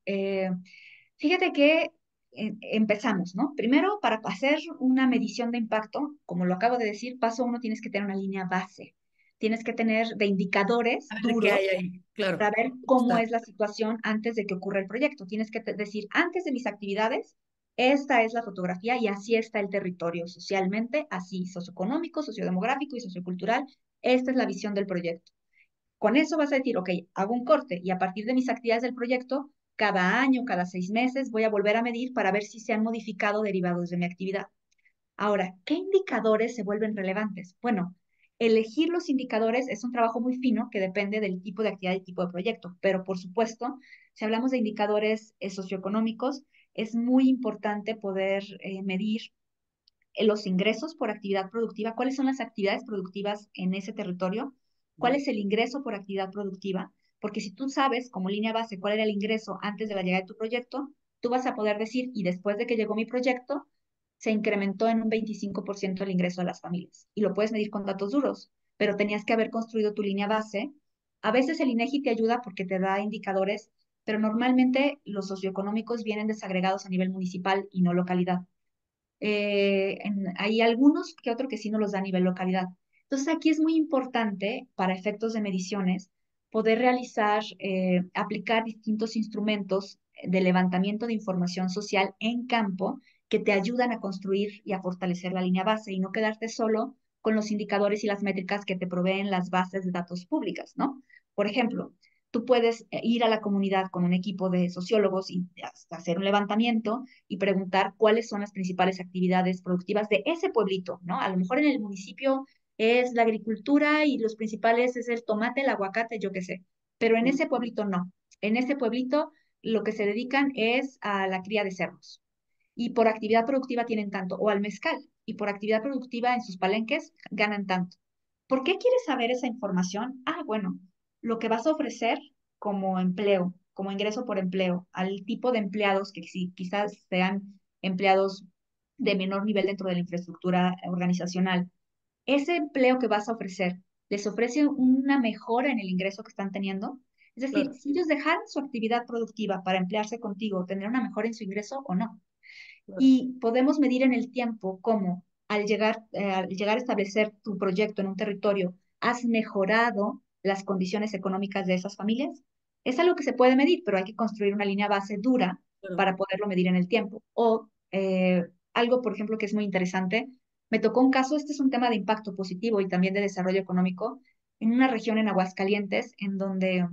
Fíjate que empezamos, ¿no? Primero, para hacer una medición de impacto, como lo acabo de decir, paso uno, tienes que tener una línea base. Tienes que tener de indicadores A ver qué hay duros ahí. Claro. para ver cómo Está. es la situación antes de que ocurra el proyecto. Tienes que decir, antes de mis actividades, esta es la fotografía y así está el territorio socialmente, así socioeconómico, sociodemográfico y sociocultural. Esta es la visión del proyecto. Con eso vas a decir, ok, hago un corte y a partir de mis actividades del proyecto, cada año, cada 6 meses, voy a volver a medir para ver si se han modificado derivados de mi actividad. Ahora, ¿qué indicadores se vuelven relevantes? Bueno, elegir los indicadores es un trabajo muy fino que depende del tipo de actividad y tipo de proyecto, pero por supuesto, si hablamos de indicadores socioeconómicos, es muy importante poder medir los ingresos por actividad productiva, cuáles son las actividades productivas en ese territorio, cuál Ujú. es el ingreso por actividad productiva, porque si tú sabes como línea base cuál era el ingreso antes de la llegada de tu proyecto, tú vas a poder decir, y después de que llegó mi proyecto, se incrementó en un 25% el ingreso de las familias. Y lo puedes medir con datos duros, pero tenías que haber construido tu línea base. A veces el INEGI te ayuda porque te da indicadores, pero normalmente los socioeconómicos vienen desagregados a nivel municipal y no localidad. Hay algunos que otro que sí nos los da a nivel localidad. Entonces aquí es muy importante para efectos de mediciones poder realizar, aplicar distintos instrumentos de levantamiento de información social en campo que te ayudan a construir y a fortalecer la línea base y no quedarte solo con los indicadores y las métricas que te proveen las bases de datos públicas, ¿no? Por ejemplo, tú puedes ir a la comunidad con un equipo de sociólogos y hasta hacer un levantamiento y preguntar cuáles son las principales actividades productivas de ese pueblito, ¿no? A lo mejor en el municipio es la agricultura y los principales es el tomate, el aguacate, yo qué sé, pero en ese pueblito no. En ese pueblito lo que se dedican es a la cría de cerdos y por actividad productiva tienen tanto, o al mezcal, y por actividad productiva en sus palenques ganan tanto. ¿Por qué quieres saber esa información? Ah, bueno, lo que vas a ofrecer como empleo, como ingreso por empleo, al tipo de empleados que si, quizás sean empleados de menor nivel dentro de la infraestructura organizacional. Ese empleo que vas a ofrecer, ¿les ofrece una mejora en el ingreso que están teniendo? Es decir, Claro, si ellos dejaran su actividad productiva para emplearse contigo, ¿tendrán una mejora en su ingreso o no? claro. Y podemos medir en el tiempo cómo. al llegar a establecer tu proyecto en un territorio, has mejorado las condiciones económicas de esas familias? Es algo que se puede medir, pero hay que construir una línea base dura Claro, para poderlo medir en el tiempo. O algo, por ejemplo, que es muy interesante, me tocó un caso, este es un tema de impacto positivo y también de desarrollo económico, en una región en Aguascalientes, en donde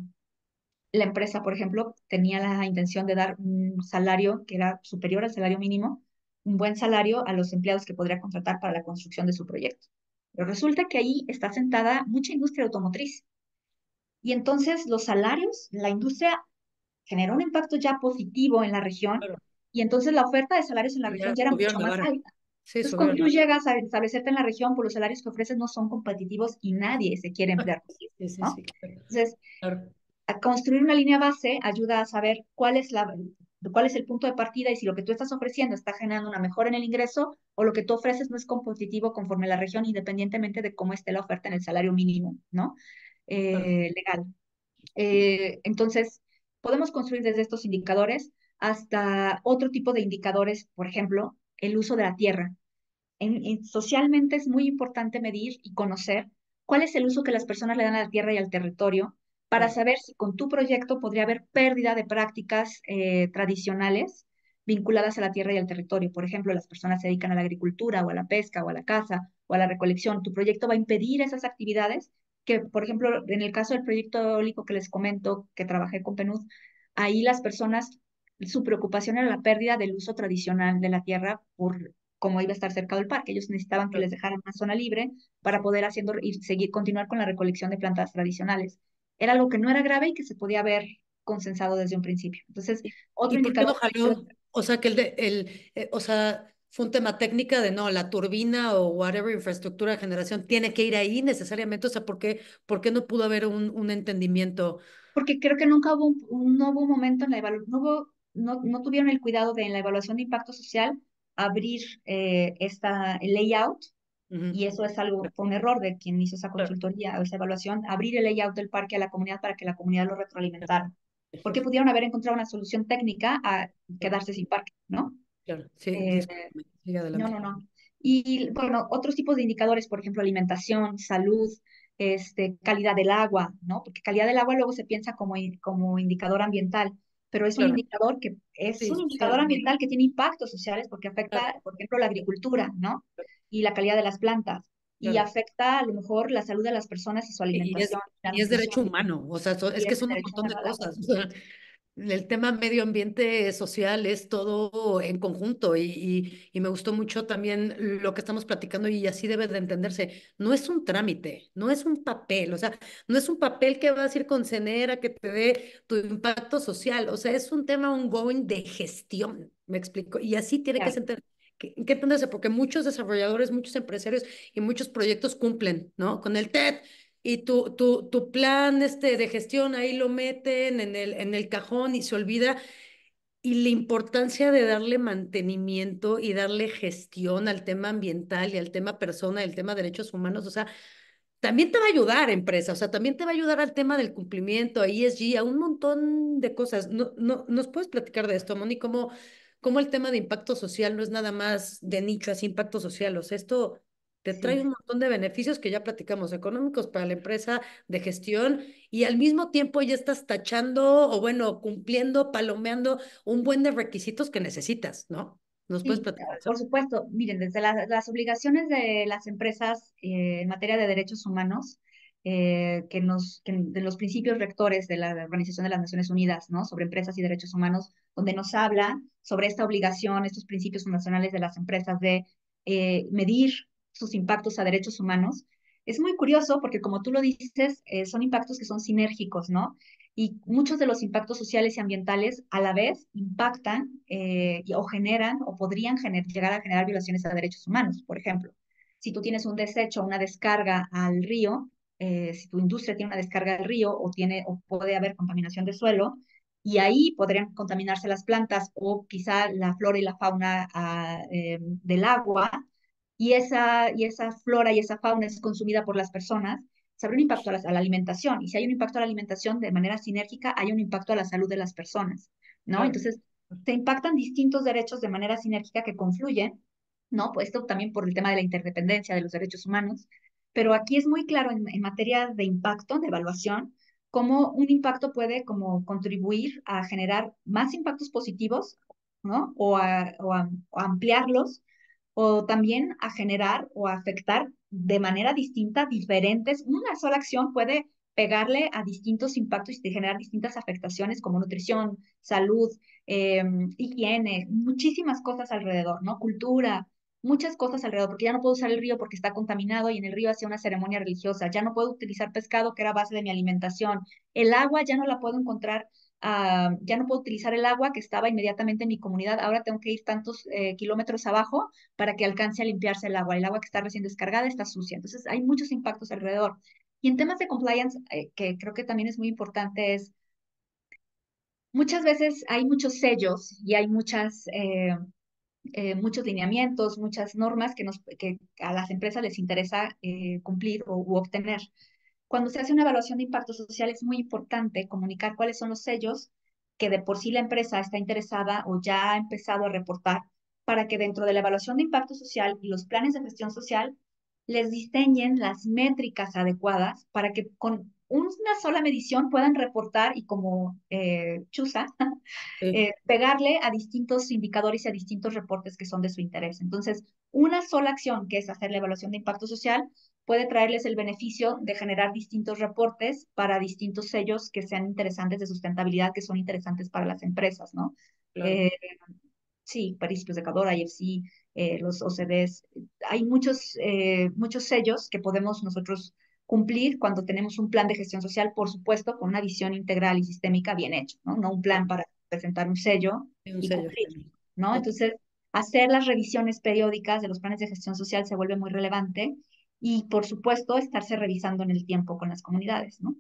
la empresa, por ejemplo, tenía la intención de dar un salario que era superior al salario mínimo, un buen salario a los empleados que podría contratar para la construcción de su proyecto. Pero resulta que ahí está sentada mucha industria automotriz. Y entonces los salarios, la industria generó un impacto ya positivo en la región claro. y entonces la oferta de salarios en la Y región ya ya era subieron mucho la más vara. alta. Sí, Entonces, cuando subieron tú la vara. llegas a establecerte en la región, pues los salarios que ofreces no son competitivos y nadie se quiere emplear contigo, Sí, sí, ¿no? sí, claro. Entonces, Claro, a construir una línea base ayuda a saber cuál es el punto de partida y si lo que tú estás ofreciendo está generando una mejora en el ingreso o lo que tú ofreces no es competitivo conforme a la región, independientemente de cómo esté la oferta en el salario mínimo, ¿no? claro, Legal. Entonces, podemos construir desde estos indicadores hasta otro tipo de indicadores, por ejemplo, el uso de la tierra. Socialmente es muy importante medir y conocer cuál es el uso que las personas le dan a la tierra y al territorio para claro, saber si con tu proyecto podría haber pérdida de prácticas tradicionales vinculadas a la tierra y al territorio. Por ejemplo, las personas se dedican a la agricultura o a la pesca o a la caza o a la recolección. Tu proyecto va a impedir esas actividades que, por ejemplo, en el caso del proyecto eólico que les comento, que trabajé con PNUD, ahí las personas, su preocupación era la pérdida del uso tradicional de la tierra por cómo iba a estar cercado el parque. Ellos necesitaban que claro. les dejaran una zona libre para Sí. poder haciendo y seguir, continuar con la recolección de plantas tradicionales. Era algo que no era grave y que se podía haber consensado desde un principio. Entonces, otro ¿Y por qué no indicador jaló? O sea, que o sea, fue un tema técnica de no, la turbina o whatever infraestructura de generación tiene que ir ahí necesariamente. O sea, por qué no pudo haber un entendimiento? porque creo que nunca hubo no hubo un momento en la evaluación, no tuvieron el cuidado de en la evaluación de impacto social abrir el layout, Ujú. y eso es algo, fue un error de quien hizo esa Claro, consultoría o esa evaluación, abrir el layout del parque a la comunidad para que la comunidad lo claro, retroalimentara. Porque claro, pudieron haber encontrado una solución técnica a claro, quedarse sin parque, ¿no? claro. Sí, Eh, discúlpame, sigue no, adelante. no, no. Y bueno, otros tipos de indicadores, por ejemplo, alimentación, salud, calidad del agua, ¿no? Porque calidad del agua luego se piensa como indicador ambiental, pero es un Claro, indicador que es sí, un social, indicador ambiental que tiene impactos sociales porque claro, afecta, por ejemplo, la agricultura, ¿no? Y la calidad de las plantas. Y claro. afecta a lo mejor la salud de las personas y su Y alimentación, la y es nutrición, derecho humano, o sea, es y que es son un derecho montón de humano al agua. cosas. O sea, el tema medio ambiente social es todo en conjunto y me gustó mucho también lo que estamos platicando y así debe de entenderse. No es un trámite, no es un papel, o sea, no es un papel que vas a ir con Cenera que te dé tu impacto social, o sea, es un tema ongoing de gestión, me explico, y así tiene que Claro. ser que entenderse, porque muchos desarrolladores, muchos empresarios y muchos proyectos cumplen, ¿no? Con el TED y tu plan de gestión ahí lo meten en el cajón y se olvida. Y la importancia de darle mantenimiento y darle gestión al tema ambiental y al tema persona, y al tema derechos humanos, o sea, también te va a ayudar, empresa, o sea, también te va a ayudar al tema del cumplimiento, a ESG, a un montón de cosas. ¿Nos puedes platicar de esto, Moni? ¿Cómo el tema de impacto social no es nada más de nicho, así impacto social? O sea, esto te trae Sí. un montón de beneficios que ya platicamos, económicos para la empresa, de gestión, y al mismo tiempo ya estás tachando o bueno, cumpliendo, palomeando un buen de requisitos que necesitas, ¿no? ¿Nos puedes Sí, platicar de por eso? supuesto. Miren, desde las obligaciones de las empresas en materia de derechos humanos, de los principios rectores de la Organización de las Naciones Unidas, ¿no? Sobre empresas y derechos humanos, donde nos habla sobre esta obligación, estos principios fundacionales de las empresas de medir sus impactos a derechos humanos. Es muy curioso porque, como tú lo dices, son impactos que son sinérgicos, ¿no? Y muchos de los impactos sociales y ambientales a la vez impactan o generan o podrían llegar a generar violaciones a derechos humanos. Por ejemplo, si tú tienes un desecho, una descarga al río, si tu industria tiene una descarga al río o puede haber contaminación de suelo, y ahí podrían contaminarse las plantas o quizá la flora y la fauna del agua, y esa flora y esa fauna es consumida por las personas, se habrá un impacto a la alimentación. Y si hay un impacto a la alimentación, de manera sinérgica, hay un impacto a la salud de las personas, ¿no? Claro. Entonces, se impactan distintos derechos de manera sinérgica que confluyen ¿no? Pues esto también por el tema de la interdependencia de los derechos humanos, pero aquí es muy claro en materia de impacto, de evaluación, cómo un impacto puede como contribuir a generar más impactos positivos, ¿no? O ampliarlos, o también a generar o a afectar de manera distinta diferentes. Una sola acción puede pegarle a distintos impactos y generar distintas afectaciones como nutrición, salud, higiene, muchísimas cosas alrededor, ¿no? Cultura, muchas cosas alrededor, porque ya no puedo usar el río porque está contaminado y en el río hacía una ceremonia religiosa, ya no puedo utilizar pescado que era base de mi alimentación, el agua ya no la puedo encontrar, ya no puedo utilizar el agua que estaba inmediatamente en mi comunidad, ahora tengo que ir tantos kilómetros abajo para que alcance a limpiarse el agua que está recién descargada está sucia, entonces hay muchos impactos alrededor. Y en temas de compliance, que creo que también es muy importante, es muchas veces hay muchos sellos y hay muchos lineamientos, muchas normas que a las empresas les interesa cumplir u obtener. Cuando se hace una evaluación de impacto social es muy importante comunicar cuáles son los sellos que de por sí la empresa está interesada o ya ha empezado a reportar para que dentro de la evaluación de impacto social y los planes de gestión social les diseñen las métricas adecuadas para que con una sola medición puedan reportar y como chusa Sí, pegarle a distintos indicadores y a distintos reportes que son de su interés. Entonces, una sola acción, que es hacer la evaluación de impacto social, puede traerles el beneficio de generar distintos reportes para distintos sellos que sean interesantes de sustentabilidad, que son interesantes para las empresas, ¿no? claro. Eh, sí, París Pescador, IFC, los OCDs, hay muchos sellos que podemos nosotros cumplir cuando tenemos un plan de gestión social, por supuesto, con una visión integral y sistémica bien hecho, ¿no? No un plan para presentar un sello Y un y sello. cumplir, ¿no? Total. Entonces, hacer las revisiones periódicas de los planes de gestión social se vuelve muy relevante y, por supuesto, estarse revisando en el tiempo con las comunidades, ¿no?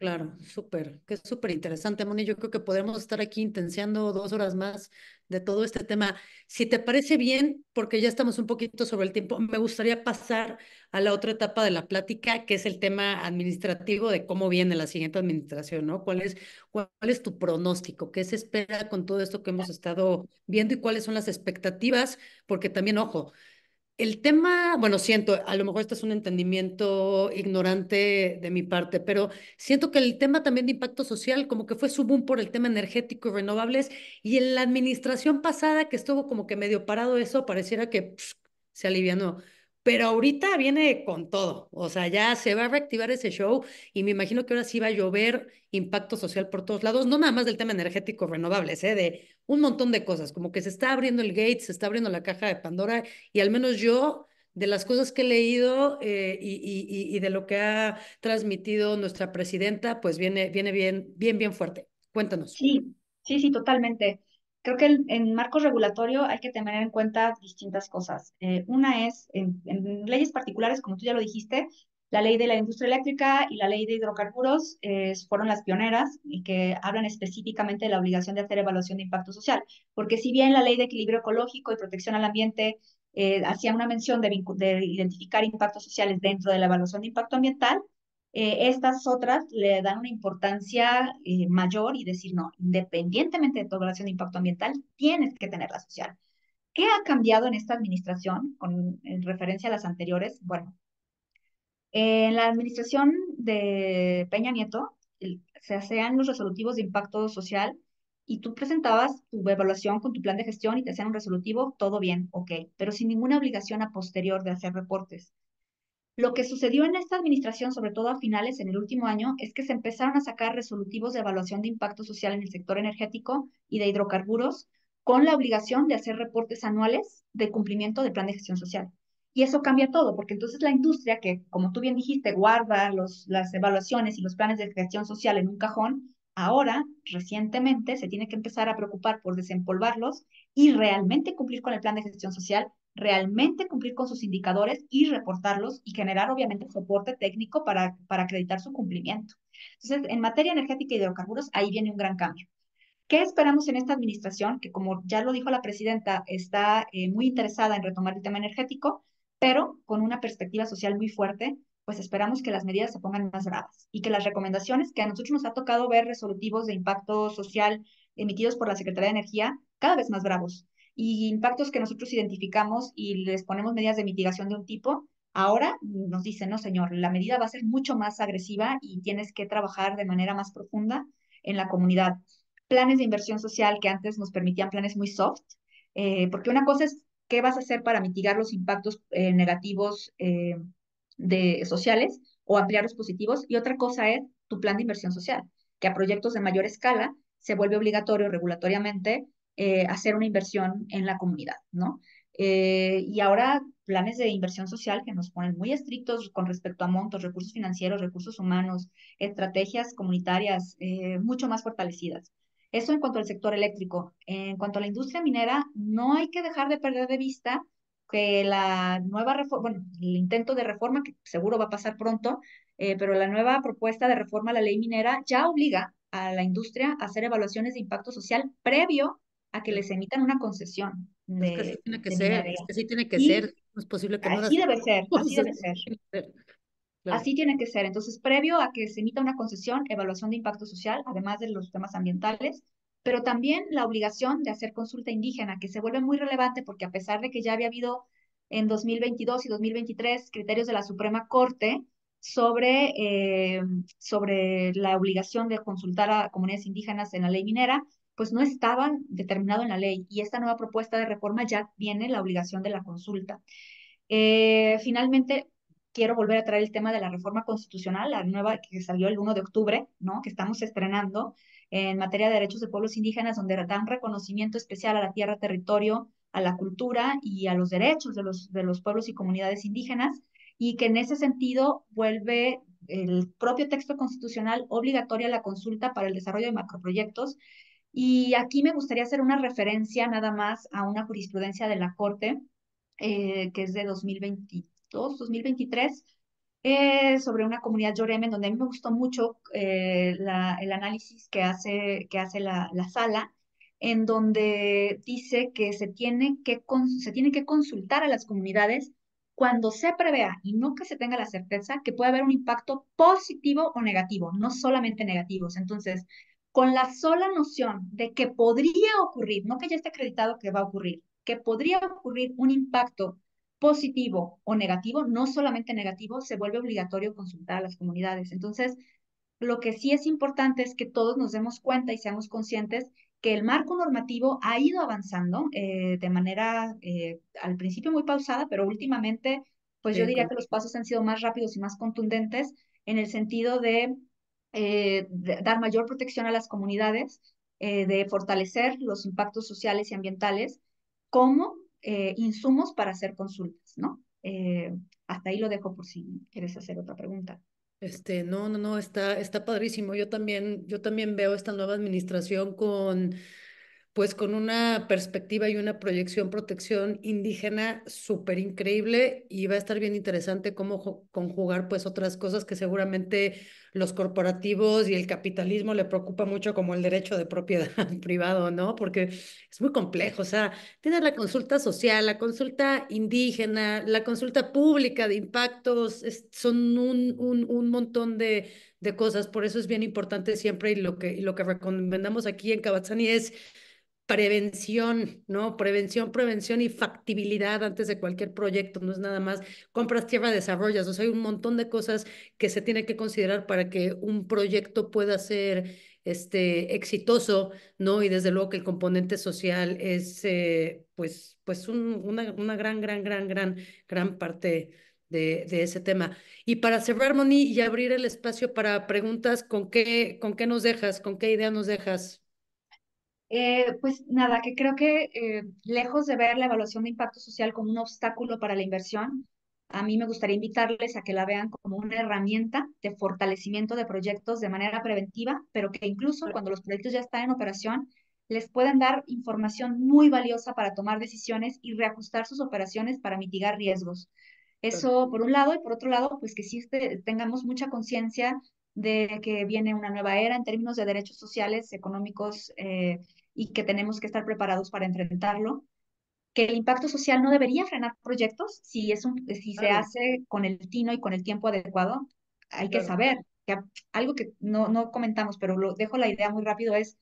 Claro, súper, que es súper interesante, Moni. Yo creo que podemos estar aquí intenciando 2 horas más de todo este tema. Si te parece bien, porque ya estamos un poquito sobre el tiempo, me gustaría pasar a la otra etapa de la plática, que es el tema administrativo de cómo viene la siguiente administración, ¿no? ¿Cuál es tu pronóstico? ¿Qué se espera con todo esto que hemos estado viendo y cuáles son las expectativas? Porque también, ojo, el tema, bueno, siento, a lo mejor este es un entendimiento ignorante de mi parte, pero siento que el tema también de impacto social como que fue su boom por el tema energético y renovables y en la administración pasada que estuvo como que medio parado eso, pareciera que se alivianó. Pero ahorita viene con todo, o sea, ya se va a reactivar ese show y me imagino que ahora sí va a llover impacto social por todos lados, no nada más del tema energético renovables, de un montón de cosas, como que se está abriendo el gate, se está abriendo la caja de Pandora y al menos yo, de las cosas que he leído y de lo que ha transmitido nuestra presidenta, pues viene bien, bien, bien fuerte. Cuéntanos. Sí, sí, sí, totalmente. Creo que en marco regulatorio hay que tener en cuenta distintas cosas. Una es, en leyes particulares, como tú ya lo dijiste, la ley de la industria eléctrica y la ley de hidrocarburos fueron las pioneras y que hablan específicamente de la obligación de hacer evaluación de impacto social. Porque si bien la ley de equilibrio ecológico y protección al ambiente hacía una mención de identificar impactos sociales dentro de la evaluación de impacto ambiental, estas otras le dan una importancia mayor y decir, no, independientemente de tu evaluación de impacto ambiental, tienes que tenerla social. ¿Qué ha cambiado en esta administración en referencia a las anteriores? Bueno, en la administración de Peña Nieto se hacían los resolutivos de impacto social y tú presentabas tu evaluación con tu plan de gestión y te hacían un resolutivo, todo bien, ok, pero sin ninguna obligación a posterior de hacer reportes. Lo que sucedió en esta administración, sobre todo a finales en el último año, es que se empezaron a sacar resolutivos de evaluación de impacto social en el sector energético y de hidrocarburos con la obligación de hacer reportes anuales de cumplimiento del plan de gestión social. Y eso cambia todo, porque entonces la industria, que como tú bien dijiste, guarda las evaluaciones y los planes de gestión social en un cajón, ahora, recientemente, se tiene que empezar a preocupar por desempolvarlos y realmente cumplir con el plan de gestión social, realmente cumplir con sus indicadores y reportarlos y generar obviamente soporte técnico para acreditar su cumplimiento. Entonces, en materia energética y hidrocarburos, ahí viene un gran cambio. ¿Qué esperamos en esta administración? Que como ya lo dijo la presidenta, está muy interesada en retomar el tema energético, pero con una perspectiva social muy fuerte, pues esperamos que las medidas se pongan más bravas y que las recomendaciones que a nosotros nos ha tocado ver resolutivos de impacto social emitidos por la Secretaría de Energía, cada vez más bravos y impactos que nosotros identificamos y les ponemos medidas de mitigación de un tipo, ahora nos dicen, no, señor, la medida va a ser mucho más agresiva y tienes que trabajar de manera más profunda en la comunidad. Planes de inversión social que antes nos permitían planes muy soft, porque una cosa es qué vas a hacer para mitigar los impactos negativos sociales o ampliar los positivos, y otra cosa es tu plan de inversión social, que a proyectos de mayor escala se vuelve obligatorio regulatoriamente hacer una inversión en la comunidad, ¿no? Y ahora planes de inversión social que nos ponen muy estrictos con respecto a montos, recursos financieros, recursos humanos, estrategias comunitarias mucho más fortalecidas. Eso en cuanto al sector eléctrico. En cuanto a la industria minera, no hay que dejar de perder de vista que la nueva reforma, bueno, el intento de reforma, que seguro va a pasar pronto, pero la nueva propuesta de reforma a la ley minera ya obliga a la industria a hacer evaluaciones de impacto social previo a que les emitan una concesión Es que así tiene que de ser, minería. es que así tiene que ser. Y No es posible que no así las... debe ser, así debe ser. Tiene que ser. Claro. Así tiene que ser. Entonces, previo a que se emita una concesión, evaluación de impacto social, además de los temas ambientales, pero también la obligación de hacer consulta indígena, que se vuelve muy relevante porque a pesar de que ya había habido en 2022 y 2023 criterios de la Suprema Corte sobre la obligación de consultar a comunidades indígenas en la ley minera, pues no estaban determinado en la ley. Y esta nueva propuesta de reforma ya viene la obligación de la consulta. Finalmente, quiero volver a traer el tema de la reforma constitucional, la nueva que salió el 1 de octubre, ¿no? Que estamos estrenando en materia de derechos de pueblos indígenas, donde dan reconocimiento especial a la tierra, territorio, a la cultura y a los derechos de los pueblos y comunidades indígenas, y que en ese sentido vuelve el propio texto constitucional obligatoria la consulta para el desarrollo de macroproyectos. Y aquí me gustaría hacer una referencia nada más a una jurisprudencia de la Corte que es de 2022, 2023, sobre una comunidad Yoreme, donde a mí me gustó mucho el análisis que hace la sala, en donde dice que se tiene que consultar a las comunidades cuando se prevea y no que se tenga la certeza que puede haber un impacto positivo o negativo, no solamente negativos. Entonces, con la sola noción de que podría ocurrir, no que ya esté acreditado que va a ocurrir, que podría ocurrir un impacto positivo o negativo, no solamente negativo, se vuelve obligatorio consultar a las comunidades. Entonces, lo que sí es importante es que todos nos demos cuenta y seamos conscientes que el marco normativo ha ido avanzando de manera al principio muy pausada, pero últimamente, pues yo Sí, diría que los pasos han sido más rápidos y más contundentes en el sentido de dar mayor protección a las comunidades, de fortalecer los impactos sociales y ambientales como insumos para hacer consultas, ¿no? Hasta ahí lo dejo por si quieres hacer otra pregunta. no, está padrísimo. Yo también veo esta nueva administración con, pues con una perspectiva y una proyección, protección indígena súper increíble y va a estar bien interesante cómo conjugar pues otras cosas que seguramente los corporativos y el capitalismo le preocupa mucho como el derecho de propiedad privado, ¿no? Porque es muy complejo, o sea, tienes la consulta social, la consulta indígena, la consulta pública de impactos, son un montón de cosas, por eso es bien importante siempre y lo que recomendamos aquí en Cabazzani es prevención, ¿no? Prevención y factibilidad antes de cualquier proyecto, no es nada más compras tierra, desarrollas, o sea, hay un montón de cosas que se tiene que considerar para que un proyecto pueda ser exitoso, ¿no? Y desde luego que el componente social es, una gran parte de ese tema. Y para cerrar, Moni, y abrir el espacio para preguntas, con qué nos dejas? ¿Con qué idea nos dejas? Pues nada, que creo que lejos de ver la evaluación de impacto social como un obstáculo para la inversión, a mí me gustaría invitarles a que la vean como una herramienta de fortalecimiento de proyectos de manera preventiva, pero que incluso cuando los proyectos ya están en operación, les pueden dar información muy valiosa para tomar decisiones y reajustar sus operaciones para mitigar riesgos. Eso por un lado, y por otro lado, pues que sí tengamos mucha conciencia de que viene una nueva era en términos de derechos sociales, económicos, y que tenemos que estar preparados para enfrentarlo, que el impacto social no debería frenar proyectos si se Claro, hace con el tino y con el tiempo adecuado. Hay que claro. saber que algo que no comentamos, pero lo dejo la idea muy rápido, es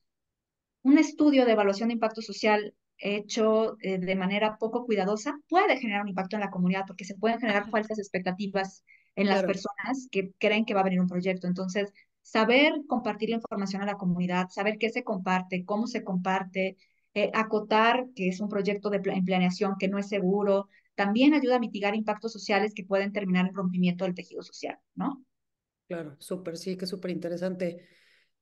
un estudio de evaluación de impacto social hecho de manera poco cuidadosa puede generar un impacto en la comunidad porque se pueden generar falsas expectativas en las Claro, personas que creen que va a venir un proyecto. Entonces, saber compartir la información a la comunidad, saber qué se comparte, cómo se comparte, acotar que es un proyecto en planeación que no es seguro, también ayuda a mitigar impactos sociales que pueden terminar en rompimiento del tejido social, ¿no? claro, súper, sí, que súper interesante.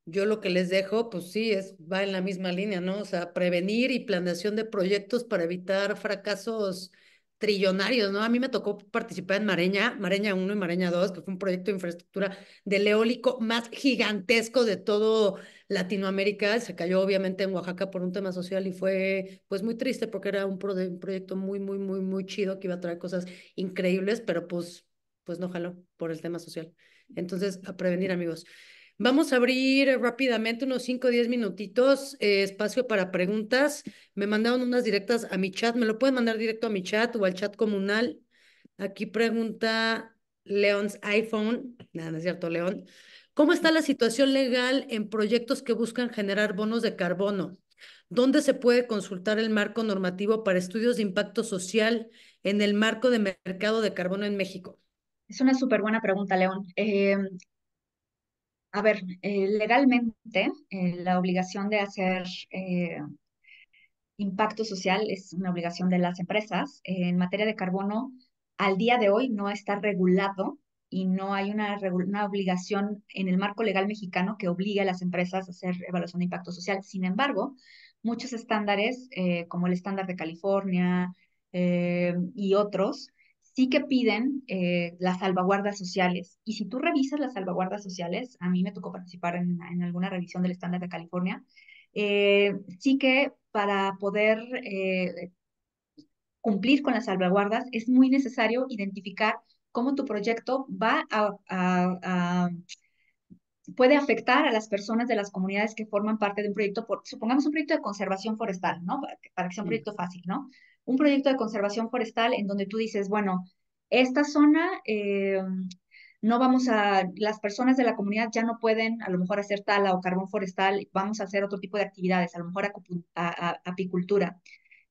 Yo lo que les dejo, pues sí, va en la misma línea, ¿no? O sea, prevenir y planeación de proyectos para evitar fracasos trillonarios, ¿no? A mí me tocó participar en Mareña uno y Mareña 2, que fue un proyecto de infraestructura del eólico más gigantesco de todo Latinoamérica. Se cayó obviamente en Oaxaca por un tema social y fue pues muy triste porque era un proyecto muy, muy, muy, muy chido que iba a traer cosas increíbles, pero pues no jaló por el tema social. Entonces, a prevenir, amigos. Vamos a abrir rápidamente unos 5 o 10 minutitos, espacio para preguntas. Me mandaron unas directas a mi chat. Me lo pueden mandar directo a mi chat o al chat comunal. Aquí pregunta Leon's iPhone. Nada, no es cierto, León. ¿Cómo está la situación legal en proyectos que buscan generar bonos de carbono? ¿Dónde se puede consultar el marco normativo para estudios de impacto social en el marco de mercado de carbono en México? Es una súper buena pregunta, León. A ver, legalmente, la obligación de hacer impacto social es una obligación de las empresas. En materia de carbono, al día de hoy no está regulado y no hay una obligación en el marco legal mexicano que obligue a las empresas a hacer evaluación de impacto social. Sin embargo, muchos estándares, como el estándar de California y otros, sí que piden las salvaguardas sociales. Y si tú revisas las salvaguardas sociales, a mí me tocó participar en alguna revisión del estándar de California, sí que para poder cumplir con las salvaguardas es muy necesario identificar cómo tu proyecto puede afectar a las personas de las comunidades que forman parte de un proyecto, supongamos un proyecto de conservación forestal, ¿no? Para que sea un Mm, proyecto fácil, ¿no? Un proyecto de conservación forestal en donde tú dices, bueno, esta zona, no vamos las personas de la comunidad ya no pueden a lo mejor hacer tala o carbón forestal, vamos a hacer otro tipo de actividades, a lo mejor apicultura.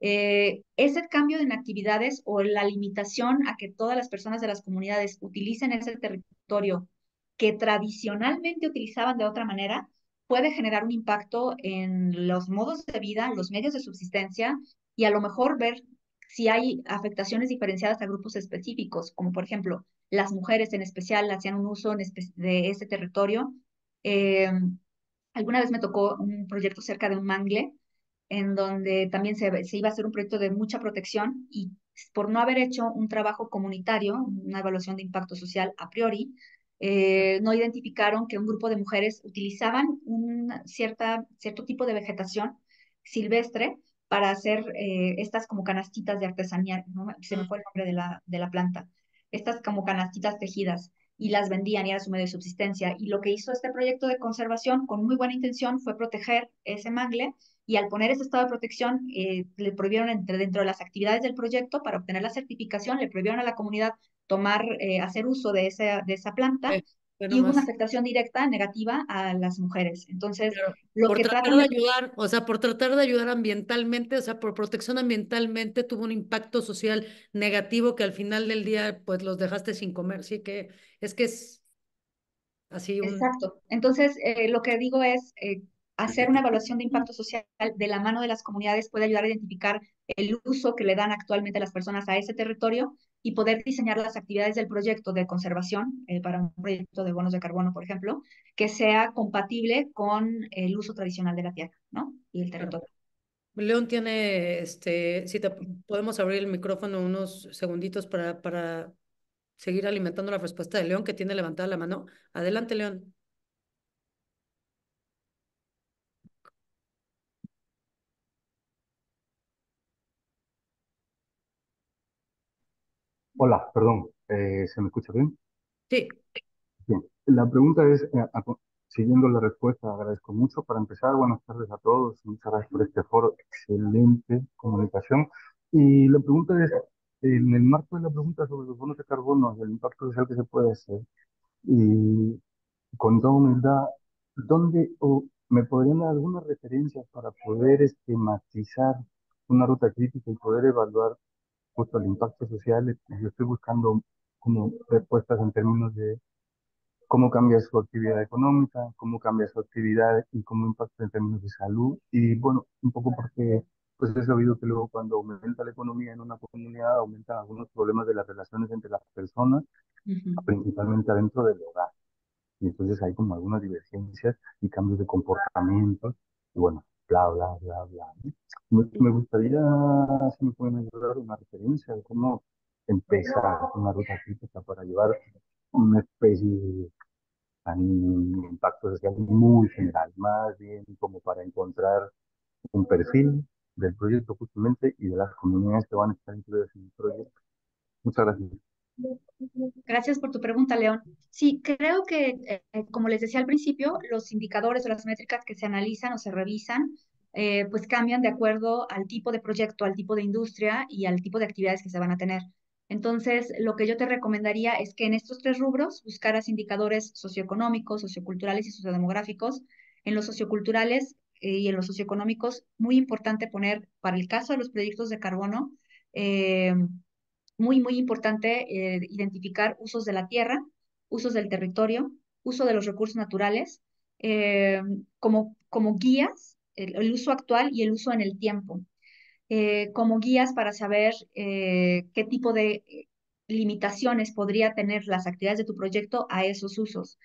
Ese cambio en actividades o la limitación a que todas las personas de las comunidades utilicen ese territorio que tradicionalmente utilizaban de otra manera, puede generar un impacto en los modos de vida, los medios de subsistencia y a lo mejor ver si hay afectaciones diferenciadas a grupos específicos, como por ejemplo las mujeres en especial hacían un uso de ese territorio. Eh, Alguna vez me tocó un proyecto cerca de un mangle en donde también se iba a hacer un proyecto de mucha protección y por no haber hecho un trabajo comunitario, una evaluación de impacto social a priori, no identificaron que un grupo de mujeres utilizaban cierto tipo de vegetación silvestre para hacer estas como canastitas de artesanía, ¿no? Se me mm, fue el nombre de la planta, estas como canastitas tejidas y las vendían y era su medio de subsistencia. Y lo que hizo este proyecto de conservación con muy buena intención fue proteger ese mangle y al poner ese estado de protección, le prohibieron dentro de las actividades del proyecto para obtener la certificación, le prohibieron a la comunidad hacer uso de esa planta ve y hubo una nomás. afectación directa negativa a las mujeres. Entonces, Claro, lo por que tratar tratan de de... ayudar, o sea, por tratar de ayudar ambientalmente, o sea, por protección ambientalmente, tuvo un impacto social negativo que al final del día, pues los dejaste sin comer. Sí que es así un... Exacto. Entonces, lo que digo es, hacer una evaluación de impacto social de la mano de las comunidades puede ayudar a identificar el uso que le dan actualmente las personas a ese territorio y poder diseñar las actividades del proyecto de conservación, para un proyecto de bonos de carbono, por ejemplo, que sea compatible con el uso tradicional de la tierra, ¿no? Y el Claro. territorio. León tiene, si te podemos abrir el micrófono unos segunditos para seguir alimentando la respuesta de León, que tiene levantada la mano. Adelante, León. Hola, perdón, ¿se me escucha bien? Sí, Bien. La pregunta es, siguiendo la respuesta, agradezco mucho. Para empezar, buenas tardes a todos. Muchas gracias por este foro. Excelente comunicación. Y la pregunta es, en el marco de la pregunta sobre los bonos de carbono y el impacto social que se puede hacer, y con toda humildad, ¿dónde o me podrían dar algunas referencias para poder esquematizar una ruta crítica y poder evaluar justo el impacto social. Yo estoy buscando como respuestas en términos de cómo cambia su actividad económica, cómo cambia su actividad y cómo impacta en términos de salud. Y bueno, un poco porque pues he sabido que luego cuando aumenta la economía en una comunidad, aumentan algunos problemas de las relaciones entre las personas, Ujú. principalmente adentro del hogar. Y entonces hay como algunas divergencias y cambios de comportamiento. Y bueno, bla, bla, bla, bla, ¿no? Me gustaría, si me pueden ayudar, una referencia de cómo empezar una ruta crítica para llevar una especie de impacto social muy general, más bien como para encontrar un perfil del proyecto justamente y de las comunidades que van a estar incluidas en el proyecto. Muchas gracias. Gracias por tu pregunta, León. Sí, creo que, como les decía al principio, los indicadores o las métricas que se analizan o se revisan, pues cambian de acuerdo al tipo de proyecto, al tipo de industria y al tipo de actividades que se van a tener. Entonces, lo que yo te recomendaría es que en estos tres rubros buscaras indicadores socioeconómicos, socioculturales y sociodemográficos. En los socioculturales y en los socioeconómicos, muy importante poner, para el caso de los proyectos de carbono, eh, muy importante identificar usos de la tierra, usos del territorio, uso de los recursos naturales, eh, como guías, el uso actual y el uso en el tiempo, como guías para saber qué tipo de limitaciones podría tener las actividades de tu proyecto a esos usos.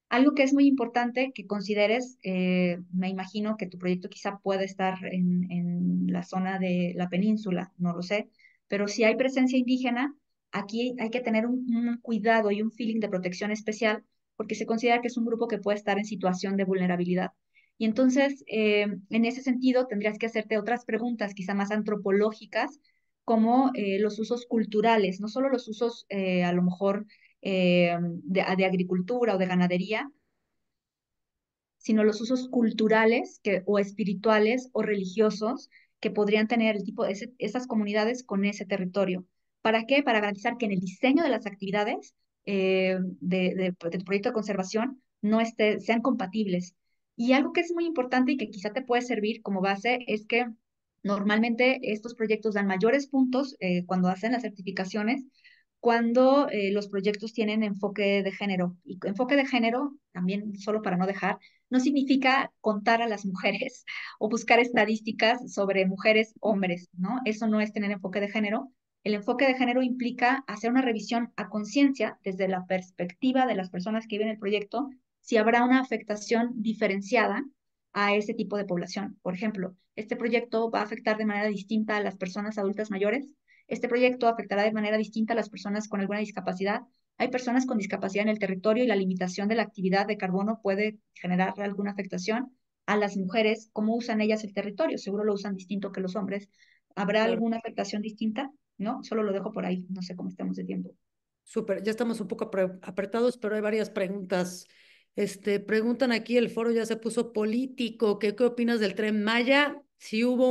Algo que es muy importante que consideres, me imagino que tu proyecto quizá puede estar en la zona de la península, no lo sé, pero si hay presencia indígena, aquí hay que tener un cuidado y un feeling de protección especial porque se considera que es un grupo que puede estar en situación de vulnerabilidad. Y entonces, en ese sentido, tendrías que hacerte otras preguntas, quizá más antropológicas, como los usos culturales, no solo los usos a lo mejor de agricultura o de ganadería, sino los usos culturales o espirituales o religiosos que podrían tener el tipo de esas comunidades con ese territorio. ¿Para qué? Para garantizar que en el diseño de las actividades de tu proyecto de conservación sean compatibles. Y algo que es muy importante y que quizá te puede servir como base es que normalmente estos proyectos dan mayores puntos cuando hacen las certificaciones cuando los proyectos tienen enfoque de género. Y enfoque de género, también solo para no dejar, no significa contar a las mujeres o buscar estadísticas sobre mujeres, hombres, ¿no? Eso no es tener enfoque de género. El enfoque de género implica hacer una revisión a conciencia desde la perspectiva de las personas que viven el proyecto, si habrá una afectación diferenciada a ese tipo de población. Por ejemplo, este proyecto va a afectar de manera distinta a las personas adultas mayores. Este proyecto afectará de manera distinta a las personas con alguna discapacidad. Hay personas con discapacidad en el territorio y la limitación de la actividad de carbono puede generar alguna afectación a las mujeres. ¿Cómo usan ellas el territorio? Seguro lo usan distinto que los hombres. ¿Habrá Claro. alguna afectación distinta? No, solo lo dejo por ahí. No sé cómo estamos de tiempo. Súper, ya estamos un poco apretados, pero hay varias preguntas. Preguntan aquí, el foro ya se puso político. ¿Qué opinas del Tren Maya? Si hubo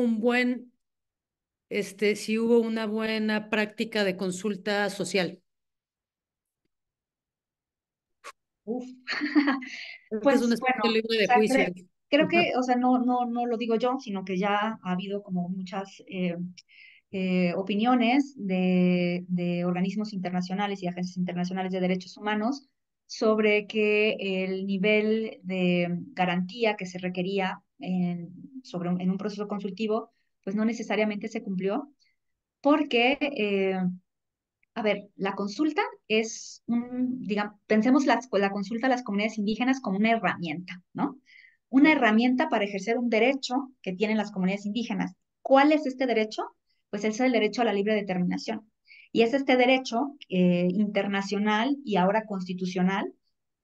una buena práctica de consulta social. Uf. Creo que es una Pues especie de bueno, libro o de sea, juicio. creo que, o sea, no lo digo yo, sino que ya ha habido como muchas opiniones de organismos internacionales y agencias internacionales de derechos humanos sobre que el nivel de garantía que se requería en un proceso consultivo, pues no necesariamente se cumplió, porque a ver, la consulta es digamos, pensemos la consulta a las comunidades indígenas como una herramienta, ¿no? Una Sí, herramienta para ejercer un derecho que tienen las comunidades indígenas. ¿Cuál es este derecho? Pues es el derecho a la libre determinación. Y es este derecho internacional y ahora constitucional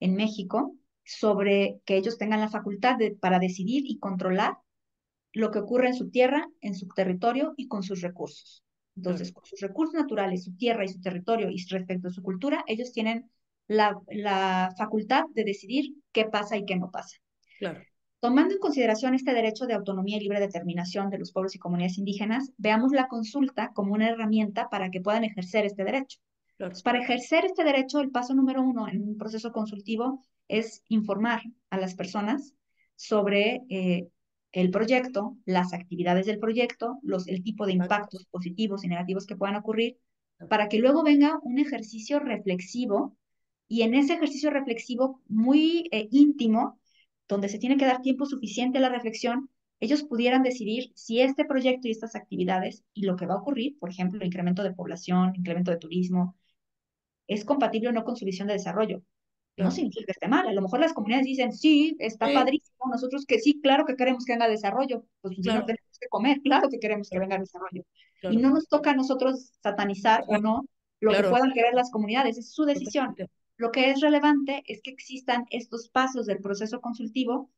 en México sobre que ellos tengan la facultad para decidir y controlar lo que ocurre en su tierra, en su territorio y con sus recursos. claro, Entonces, con sus recursos naturales, su tierra y su territorio y respecto a su cultura, ellos tienen la facultad de decidir qué pasa y qué no pasa. claro, Tomando en consideración este derecho de autonomía y libre determinación de los pueblos y comunidades indígenas, veamos la consulta como una herramienta para que puedan ejercer este derecho. claro. Entonces, para ejercer este derecho, el paso número uno en un proceso consultivo es informar a las personas sobre el proyecto, las actividades del proyecto, el tipo de impactos positivos y negativos que puedan ocurrir, para que luego venga un ejercicio reflexivo y en ese ejercicio reflexivo muy íntimo, donde se tiene que dar tiempo suficiente a la reflexión, ellos pudieran decidir si este proyecto y estas actividades y lo que va a ocurrir, por ejemplo, el incremento de población, incremento de turismo, es compatible o no con su visión de desarrollo. No Claro. significa que esté mal. A lo mejor las comunidades dicen, sí, está Sí, padrísimo. Nosotros que sí, claro que queremos que venga desarrollo. Pues si no claro, tenemos que comer, claro que queremos que claro, venga desarrollo. Y claro, no nos toca a nosotros satanizar o no lo que claro, puedan querer las comunidades. Es su decisión. totalmente. Lo que es relevante es que existan estos pasos del proceso consultivo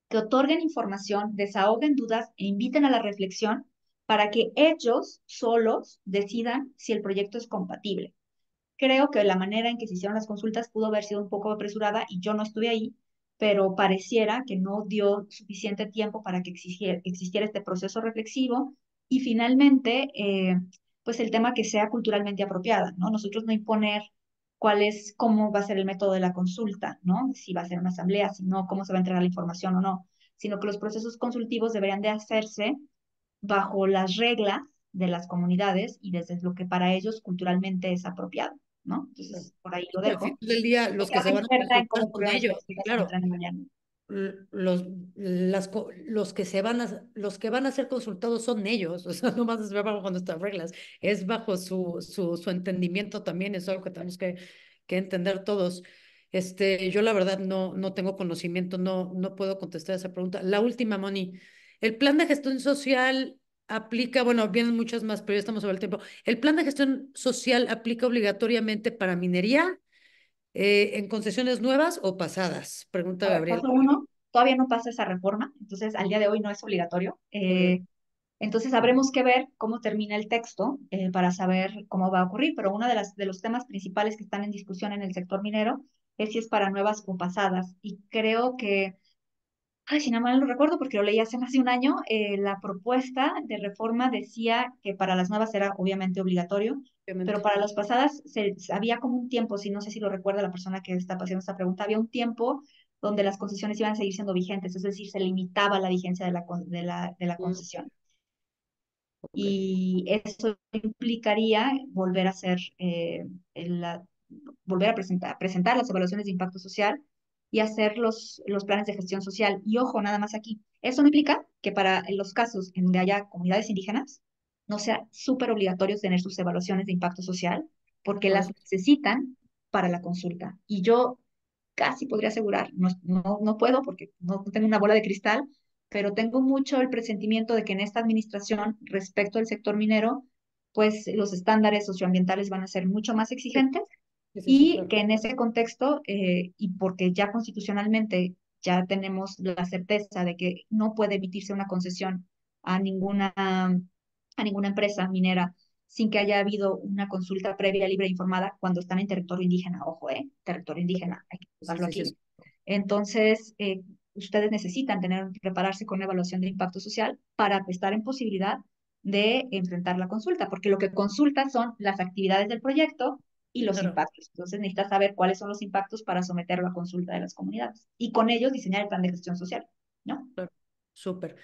que otorguen información, desahoguen dudas e inviten a la reflexión para que ellos solos decidan si el proyecto es compatible. Creo que la manera en que se hicieron las consultas pudo haber sido un poco apresurada y yo no estuve ahí, pero pareciera que no dio suficiente tiempo para que existiera este proceso reflexivo y finalmente, pues el tema que sea culturalmente apropiada, ¿no? Nosotros no imponer cómo va a ser el método de la consulta, ¿no? Si va a ser una asamblea, si no, cómo se va a entregar la información o no, sino que los procesos consultivos deberían de hacerse bajo las reglas de las comunidades y desde lo que para ellos culturalmente es apropiado, ¿no? Claro. Entonces, por ahí lo Al final dejo. del día, No los que se soy van a experta en consultar cómo son ocurrieron las ellos, consultas en el claro. tren de mañana. Los que van a ser consultados son ellos, o sea, no más es bajo nuestras reglas, es bajo su entendimiento también, es algo que tenemos que entender todos. Yo la verdad no tengo conocimiento, no puedo contestar esa pregunta. La última, Moni, el plan de gestión social aplica, bueno, vienen muchas más, pero ya estamos sobre el tiempo. ¿El plan de gestión social aplica obligatoriamente para minería en concesiones nuevas o pasadas? Pregunta A ver, Gabriel. paso uno, todavía no pasa esa reforma, entonces al día de hoy no es obligatorio. Ok. Entonces habremos que ver cómo termina el texto para saber cómo va a ocurrir, pero uno de los temas principales que están en discusión en el sector minero es si es para nuevas o pasadas. Y creo que ay, si no mal no recuerdo, porque lo leí hace más de un año, la propuesta de reforma decía que para las nuevas era obviamente obligatorio, pero Obviamente. para las pasadas había como un tiempo, si no sé si lo recuerda la persona que está haciendo esta pregunta, había un tiempo donde las concesiones iban a seguir siendo vigentes, es decir, se limitaba la vigencia de la Mm, concesión. ok. Y eso implicaría volver a hacer volver a presentar las evaluaciones de impacto social y hacer los planes de gestión social. Y ojo, nada más aquí, eso no implica que para los casos en donde haya comunidades indígenas no sea súper obligatorio tener sus evaluaciones de impacto social, porque Por las eso. necesitan para la consulta. Y yo casi podría asegurar, no puedo porque no tengo una bola de cristal, pero tengo mucho el presentimiento de que en esta administración, respecto al sector minero, pues los estándares socioambientales van a ser mucho más Sí, exigentes sí, sí, sí, y claro. que en ese contexto, y porque ya constitucionalmente ya tenemos la certeza de que no puede emitirse una concesión a ninguna empresa minera sin que haya habido una consulta previa, libre e informada cuando están en territorio indígena. Ojo, territorio indígena, hay que Sí, usarlo sí, sí, aquí. Entonces, ustedes necesitan prepararse con una evaluación de impacto social para estar en posibilidad de enfrentar la consulta, porque lo que consulta son las actividades del proyecto y los claro, impactos. Entonces necesitas saber cuáles son los impactos para someterlo a consulta de las comunidades y con ellos diseñar el plan de gestión social, ¿no? claro. Súper.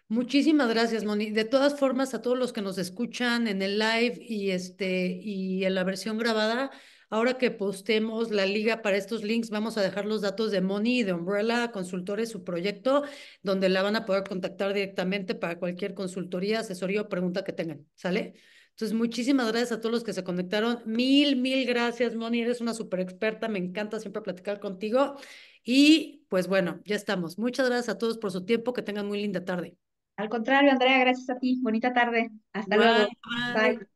Muchísimas gracias, Moni. De todas formas, a todos los que nos escuchan en el live y en la versión grabada, ahora que postemos la liga para estos links, vamos a dejar los datos de Moni y de Umbrella Consultores, su proyecto, donde la van a poder contactar directamente para cualquier consultoría, asesoría o pregunta que tengan. ¿Sale? Entonces, muchísimas gracias a todos los que se conectaron. Mil gracias, Moni. Eres una súper experta. Me encanta siempre platicar contigo. Y pues bueno, ya estamos. Muchas gracias a todos por su tiempo. Que tengan muy linda tarde. Al contrario, Andrea, gracias a ti. Bonita tarde. Hasta Igual, luego. bye. Bye.